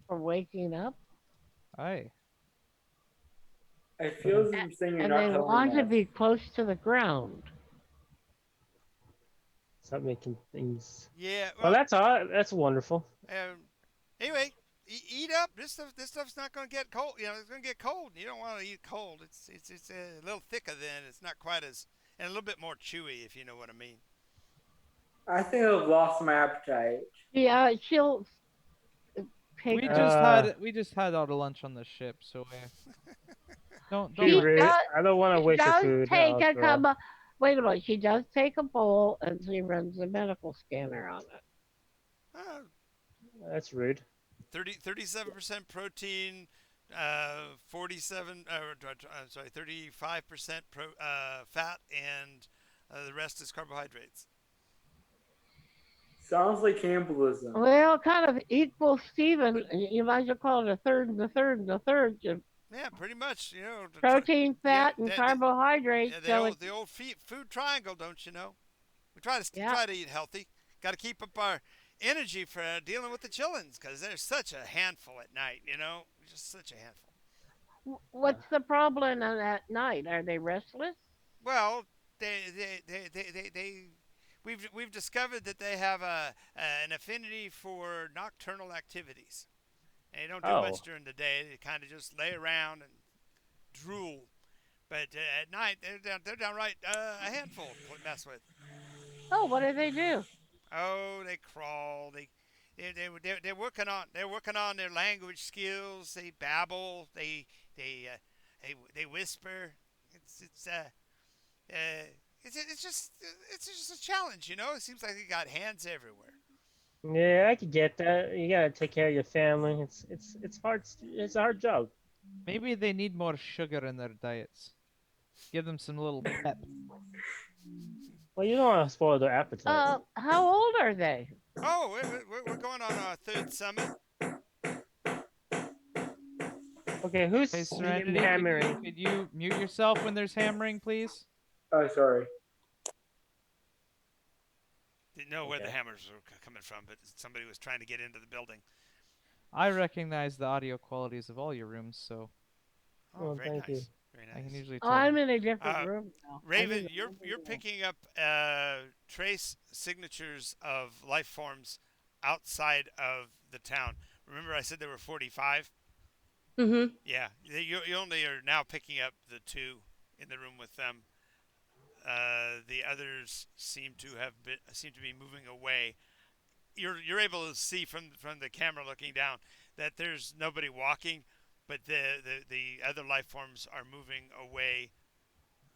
For waking up. Aye. I feel as if I'm saying you're And not they telling want to enough. be close to the ground. Stop making things. Yeah. Well, Well, that's all. That's wonderful. um, anyway, eat up. This stuff's not going to get cold. You know, it's going to get cold. You don't want to eat cold. It's a little thicker then. It's not quite as and a little bit more chewy, if you know what I mean. I think I've lost my appetite. Yeah, she'll take. We just had our lunch on the ship, so don't She She worry. really. does. I don't want to She waste her does food. take a After all. couple. Wait a minute. She does take a bowl and she runs a medical scanner on it. Uh, That's rude. 37% protein, 47, I'm sorry, 35% fat, and the rest is carbohydrates. Sounds like cannibalism. Well, kind of equal Steven. You might as well call it a third and a third and a third. Yeah, pretty much. You know, Protein, yeah, fat, and carbohydrates. yeah, So it's the old food triangle, don't you know? We yeah. try to eat healthy. Got to keep up our energy for dealing with the chillins because they're such a handful at night. You know, just such a handful. Uh, What's the problem on that night? Are they restless? Well, they we've discovered that they have an affinity for nocturnal activities. And they don't do much oh, during the day. They kind of just lay around and drool. But at night, they're downright a handful to mess with. Oh, what do they do? Oh, they crawl. They're working on their language skills. They babble. They they whisper. It's it's just a challenge, you know. It seems like they got hands everywhere. yeah, I could get that. You gotta take care of your family. It's hard. It's a hard job. Maybe they need more sugar in their diets. Give them some little pep. Well, you don't want to spoil their appetite. How old are they? Oh, we're going on our third summit. Okay, who's Hey, Serenity, hammering? could you mute yourself when there's hammering, please? Oh, sorry. Didn't know where the Okay. hammers were coming from, but somebody was trying to get into the building. I recognize the audio qualities of all your rooms, so Oh, Well, very thank you. nice. Very I can nice. usually Oh, tell. I'm in a different Uh, room now. Raven, you're picking up trace signatures of life forms outside of the town. Remember, I said there were 45. Mm-hmm. Yeah, you only are now picking up the two in the room with them. The others seem to be moving away. You're able to see from the camera looking down that there's nobody walking, but the other life forms are moving away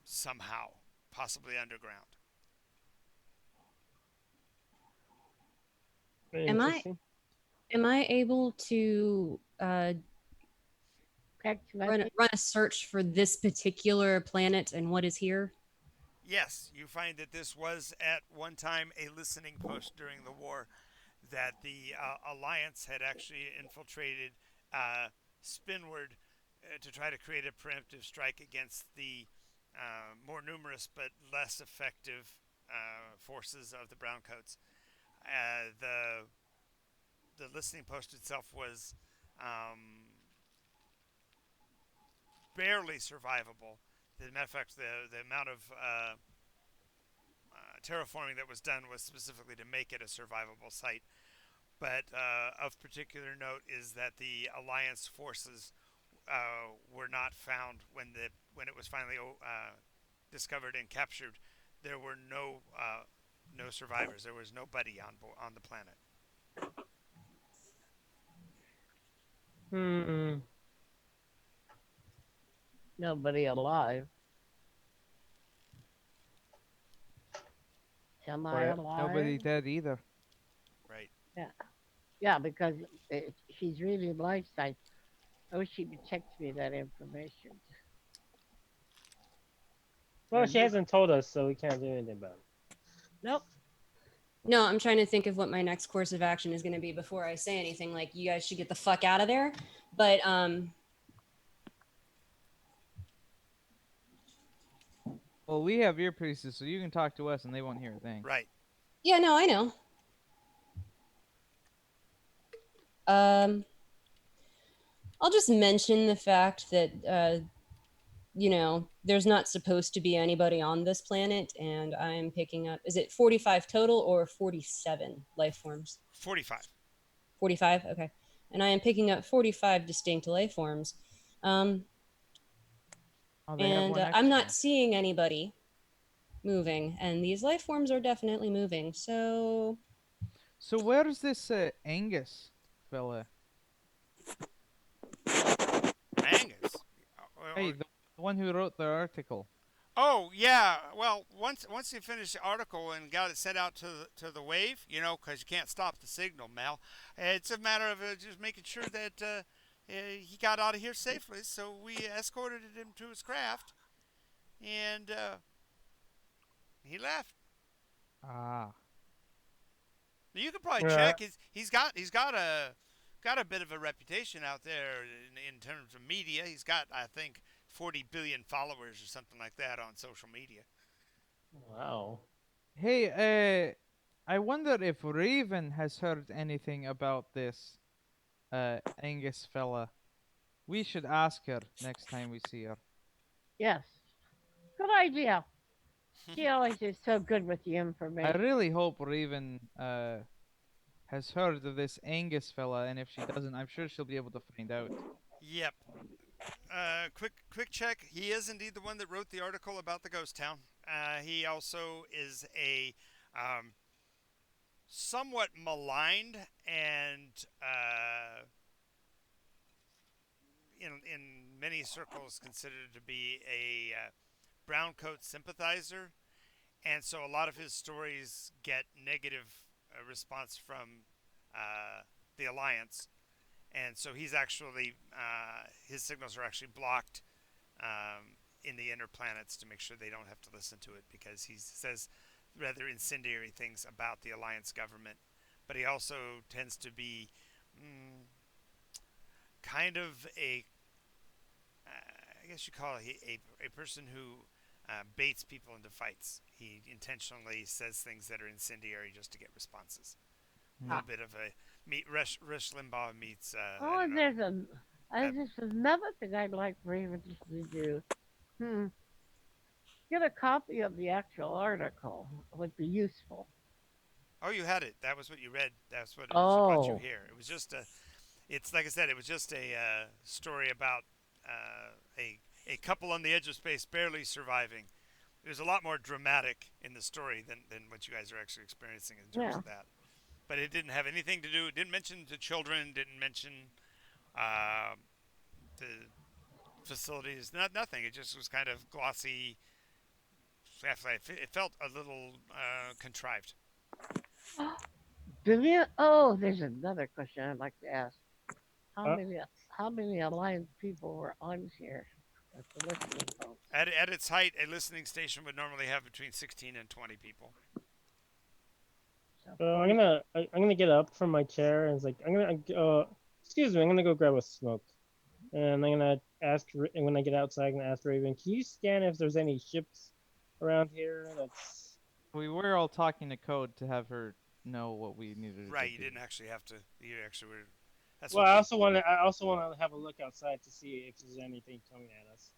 somehow, possibly underground. Very Am I interesting. am I able to Text run message. run a search for this particular planet and what is here? Yes, you find that this was at one time a listening post during the war, that the Alliance had actually infiltrated Spinward to try to create a preemptive strike against the more numerous but less effective forces of the Browncoats. The listening post itself was barely survivable. As a matter of fact, the amount of terraforming that was done was specifically to make it a survivable site. But of particular note is that the Alliance forces were not found when it was finally discovered and captured. There were no survivors. There was nobody on the planet. Hmm. nobody alive. Am I Or nobody alive? dead either. Right. Yeah, yeah, because she's reading life signs. I wish she would text me that information. Well, she hasn't told us, so we can't do anything about it. Nope. No, I'm trying to think of what my next course of action is going to be before I say anything like you guys should get the fuck out of there. But Well, we have earpieces, so you can talk to us and they won't hear a thing. Right. yeah, no, I know. Um I'll just mention the fact that there's not supposed to be anybody on this planet, and I'm picking up, is it 45 total or 47 life forms? 45. 45, okay. And I am picking up 45 distinct life forms. Um, Oh, they have and one I'm extra. not seeing anybody moving, and these life forms are definitely moving. So where's this Angus fella? Angus. Hey, the one who wrote the article. Oh yeah. Well, once you finish the article and got it sent out to the wave, because you can't stop the signal, Mal. It's a matter of just making sure that he got out of here safely. So we escorted him to his craft, and he left. Ah. You could probably Yeah. check. He's got a bit of a reputation out there in terms of media. He's got, I think, 40 billion followers or something like that on social media. Wow. Hey, I wonder if Raven has heard anything about this Angus fella. We should ask her next time we see her. Yes. Good idea. She always is so good with the I information. really hope Raven has heard of this Angus fella, and if she doesn't, I'm sure she'll be able to find out. Yep. Quick check. He is indeed the one that wrote the article about the ghost town. He also is a somewhat maligned and in many circles considered to be a brown coat sympathizer, and so a lot of his stories get negative response from the alliance, and so he's actually his signals are actually blocked in the inner planets to make sure they don't have to listen to it, because he says rather incendiary things about the alliance government, but he also tends to be mm, kind of I guess you call it a person who baits people into fights. He intentionally says things that are incendiary just to get responses. A Hmm. little bit of a Rush Limbaugh meets I Oh, don't and know. there's another thing I'd like Raven to do. Hmm. Get a copy of the actual article would be useful. Oh, you had it. That was what you read. That's what brought you Oh, here. It was just a. It's like I said. It was just a story about a couple on the edge of space barely surviving. There's a lot more dramatic in the story than what you guys are actually experiencing in terms yeah. of that. But it didn't have anything to do. It didn't mention the children. Didn't mention uh, the facilities. Nothing. It just was kind of glossy. It felt a little contrived. Billion. Oh, there's another question I'd like to ask. How Uh, many how many alliance people were on here as the listening folks? At its height, a listening station would normally have between 16 and 20 people. So I'm 40. gonna I'm gonna get up from my chair and it's like I'm gonna excuse me, I'm gonna go grab a smoke. And I'm gonna ask, and when I get outside, I'm gonna ask Raven, can you scan if there's any ships around here? That's We were all talking to Code to have her know what we needed her to Right, you do. didn't actually have to. You actually were. That's well. what we. I also want to have a look outside to see if there's anything coming at us.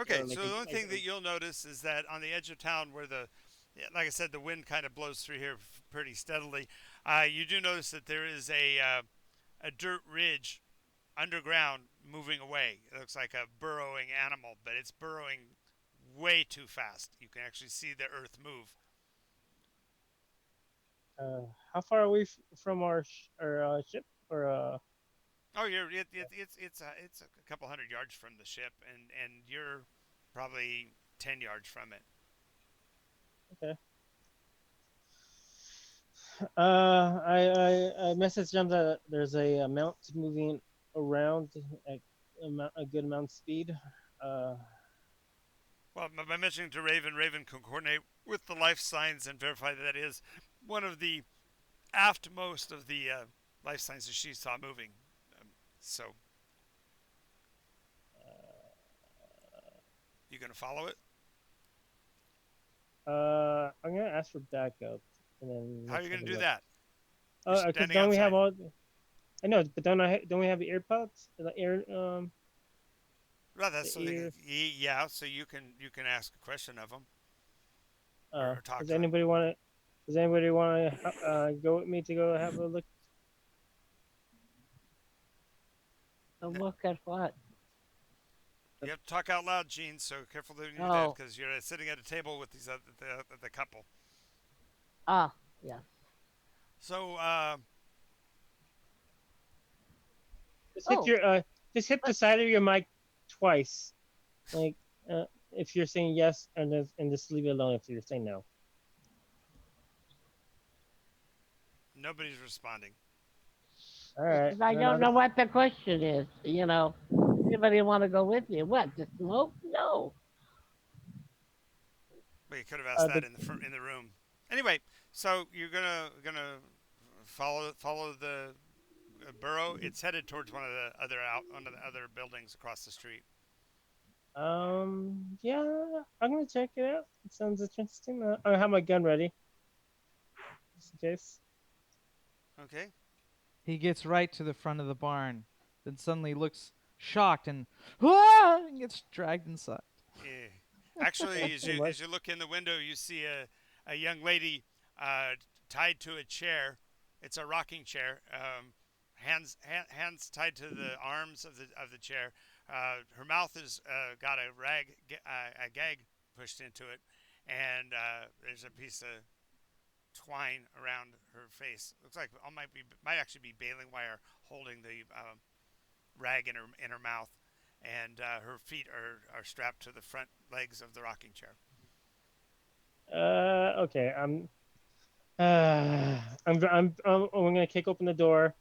Okay, Like so the only thing that you'll notice is that on the edge of town, where yeah, like I said, the wind kind of blows through here pretty steadily. You do notice that there is a dirt ridge underground moving away. It looks like a burrowing animal, but it's burrowing way too fast. You can actually see the earth move. how far are we from our ship or Oh, it's a couple hundred yards from the ship, and you're probably 10 yards from it. Okay. I message them that there's a mount moving around at a good amount of speed. Uh, Well, by mentioning to Raven, Raven can coordinate with the life signs and verify that is one of the aftmost of the life signs that she saw moving. So, you gonna follow it? I'm gonna ask for backup, and then How are let's you have gonna a do look. that? You're Because standing don't we have outside. all? I know, but don't we have the earpods? The ear Well, that's the so ear. yeah. So you can ask a question of them or talk Does to them. anybody want to? Does anybody want to go with me to go have a look? So look at what? You have to talk out loud, Gene. So careful that you do that Oh, because you're sitting at a table with these the couple. ah, yes. So Just hit Oh, your just hit the but side of your mic twice, like if you're saying yes, and just leave it alone if you're saying no. nobody's responding. All right, because I then don't know what the question is. Anybody want to go with me? What? To smoke? No. Well, you could have asked the that in the room. Anyway, so you're gonna follow the burrow. It's headed towards one of the other buildings across the street. yeah, I'm gonna check it out. It sounds interesting. I have my gun ready just in case. Okay. He gets right to the front of the barn, then suddenly looks shocked and, ah! And gets dragged inside. Yeah. Actually, Thanks so much. as you look in the window, you see a young lady uh, tied to a chair. It's a rocking chair. Hands tied to the arms of the chair. Her mouth has got a gag pushed into it, and there's a piece of twine around her face. Looks like it might actually be baling wire holding the rag in her mouth, and her feet are strapped to the front legs of the rocking chair. Okay. I'm gonna kick open the door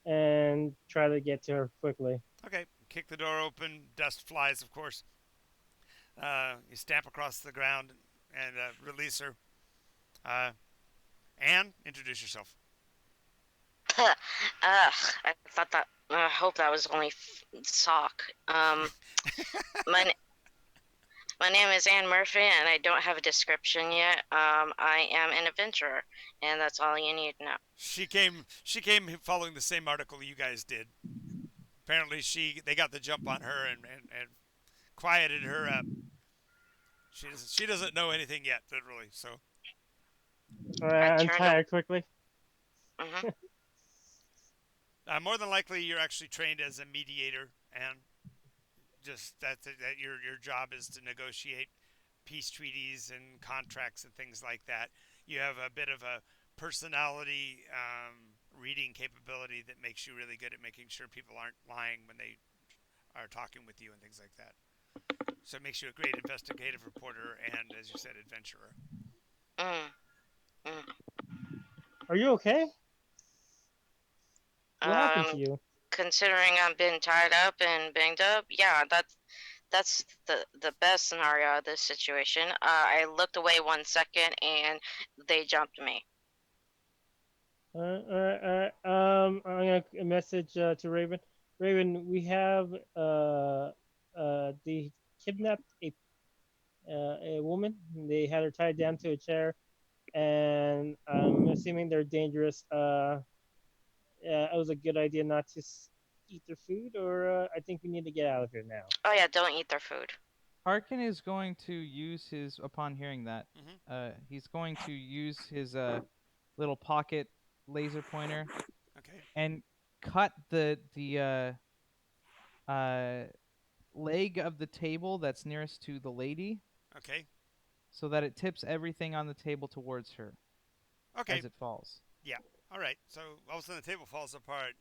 and try to get to her quickly. Okay, kick the door open. Dust flies, of course. You stamp across the ground and release her. Uh, Anne, introduce yourself. I thought that. I hope that was only sock. My my name is Anne Murphy, and I don't have a description yet. I am an adventurer, and that's all you need to know. She came. She came following the same article you guys did. Apparently, they got the jump on her and quieted her up. She doesn't know anything yet, literally. So All I right, turned. untie her quickly. Mm-hmm. more than likely, you're actually trained as a mediator, and just that your job is to negotiate peace treaties and contracts and things like that. You have a bit of a personality reading capability that makes you really good at making sure people aren't lying when they are talking with you and things like that. So it makes you a great investigative reporter and, as you said, adventurer. Mm, mm. Are you okay? What happened to Um, you? Considering I'm been tied up and banged up, yeah, that's the best scenario of this situation. I looked away 1 second and they jumped me. I'm gonna message to Raven. Raven, we have they kidnapped a woman. They had her tied down to a chair, and I'm assuming they're dangerous. It was a good idea not to eat their food, or I think we need to get out of here now. Oh yeah, don't eat their food. Harkin is going to use his, upon hearing that, Mm-hmm. he's going to use his little pocket laser pointer Okay. and cut the leg of the table that's nearest to the lady Okay. so that it tips everything on the table towards her Okay. as it falls. Yeah. All right. So all of a sudden the table falls apart.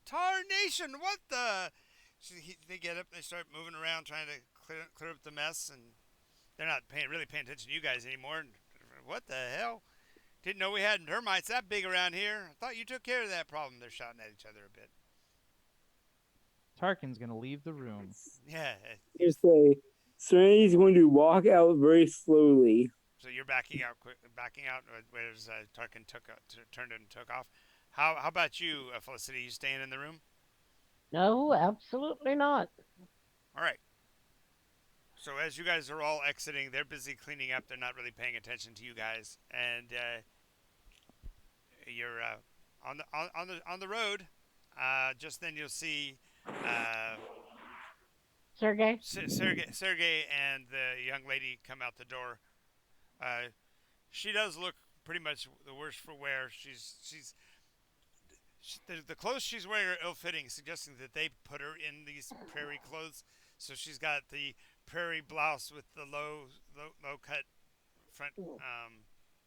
Tarnation, what the? They get up, they start moving around trying to clear up the mess, and they're not really paying attention to you guys anymore. What the hell? Didn't know we had termites that big around here. I thought you took care of that problem. They're shouting at each other a bit. Tarkin's gonna leave the room. Yeah. You say Serenity's going to walk out very slowly. So you're backing out quick, backing out. Whereas Tarkin turned and took off. How about you, Felicity? You staying in the room? No, absolutely not. All right. So as you guys are all exiting, they're busy cleaning up. They're not really paying attention to you guys, and you're on the road. Just then you'll see Sergey? Sergey and the young lady come out the door. She does look pretty much the worse for wear. The clothes she's wearing are ill-fitting, suggesting that they put her in these prairie clothes. So she's got the prairie blouse with the low cut front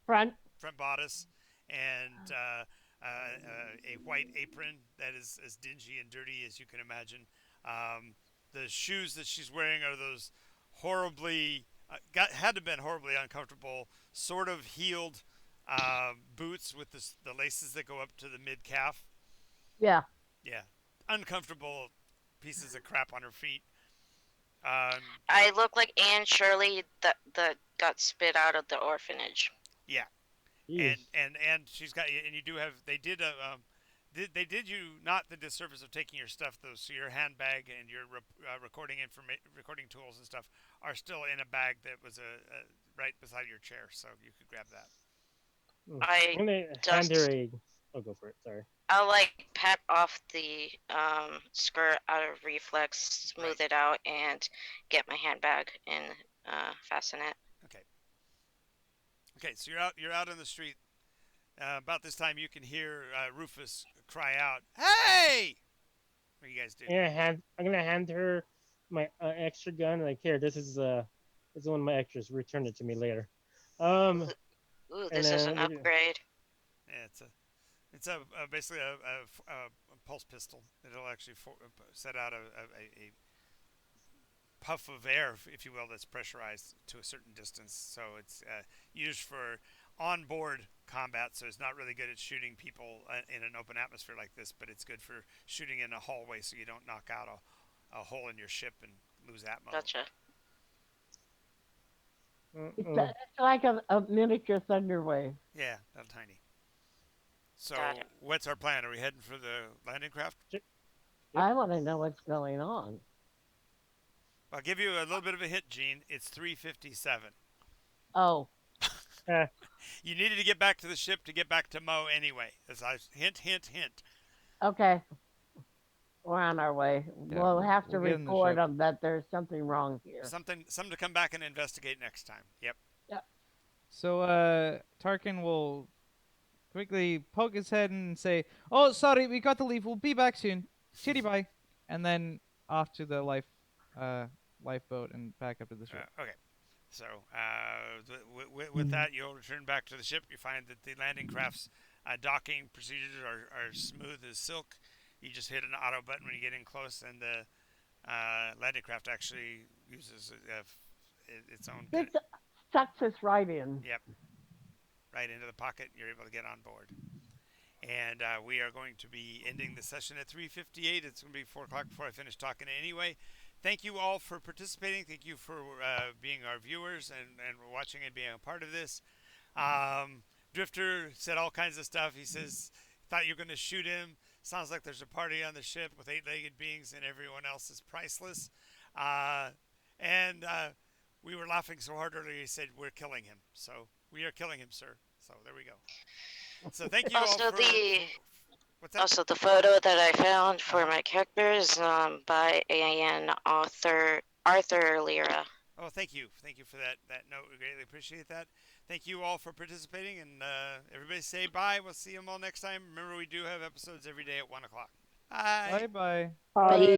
Front. bodice, and a white apron that is as dingy and dirty as you can imagine. The shoes that she's wearing are those horribly had to have been horribly uncomfortable, sort of heeled boots with the laces that go up to the mid calf. Yeah. Yeah, uncomfortable pieces of crap on her feet. I look like Anne Shirley that got spit out of the orphanage. Yeah, Jeez. and she's got, and you do have, they did they did you not the disservice of taking your stuff though, so your handbag and your recording tools and stuff are still in a bag that was right beside your chair, so you could grab that. I I'm gonna hand her a. Oh, go for it. Sorry. I'll like pat off the skirt out of reflex, smooth it out, and get my handbag and fasten it. Okay, so you're out in the street. About this time, you can hear Rufus cry out, "Hey!" What do you guys do? I'm gonna hand her my extra gun. Like, here, this is one of my extras. Return it to me later. Ooh, this is an upgrade. Yeah, it's basically a pulse pistol. It'll actually set out a puff of air, if you will, that's pressurized to a certain distance. So it's used for onboard combat. So it's not really good at shooting people in an open atmosphere like this, but it's good for shooting in a hallway, so you don't knock out a hole in your ship and lose atmo. Gotcha. It's like a miniature Thunderwave. Yeah, not tiny. So what's our plan? Are we heading for the landing craft? I want to know what's going on. I'll give you a little bit of a hint, Gene. It's 3:57. Oh. You needed to get back to the ship to get back to Mo anyway. As I hint. Okay. We're on our way. Yeah, we'll have to we'll get in the report ship. them that there's something wrong here. Something to come back and investigate next time. Yep. So Tarkin will quickly poke his head and say, "Oh, sorry, we got to leave. We'll be back soon. Chitty bye." And then off to the lifeboat and back up to the ship. Okay. So with that, you'll return back to the ship. You find that the landing craft's docking procedures are smooth as silk. You just hit an auto button when you get in close, and the landing craft actually uses its own. It sucks us right in. Yep. Right into the pocket. You're able to get on board. And we are going to be ending the session at 3:58. It's going to be 4 o'clock before I finish talking anyway. Thank you all for participating. Thank you for being our viewers and watching and being a part of this. Drifter said all kinds of stuff. He says, thought you were going to shoot him. Sounds like there's a party on the ship with 8-legged beings and everyone else is priceless. And we were laughing so hard earlier, he said, we're killing him. So we are killing him, sir. So there we go. So thank you Also, all for... What's that? Also, the photo that I found for my character is by an Arthur Lira. Oh, thank you. Thank you for that note. We greatly appreciate that. Thank you all for participating, and everybody say bye. We'll see you all next time. Remember, we do have episodes every day at 1 o'clock. Bye. Bye-bye. Bye.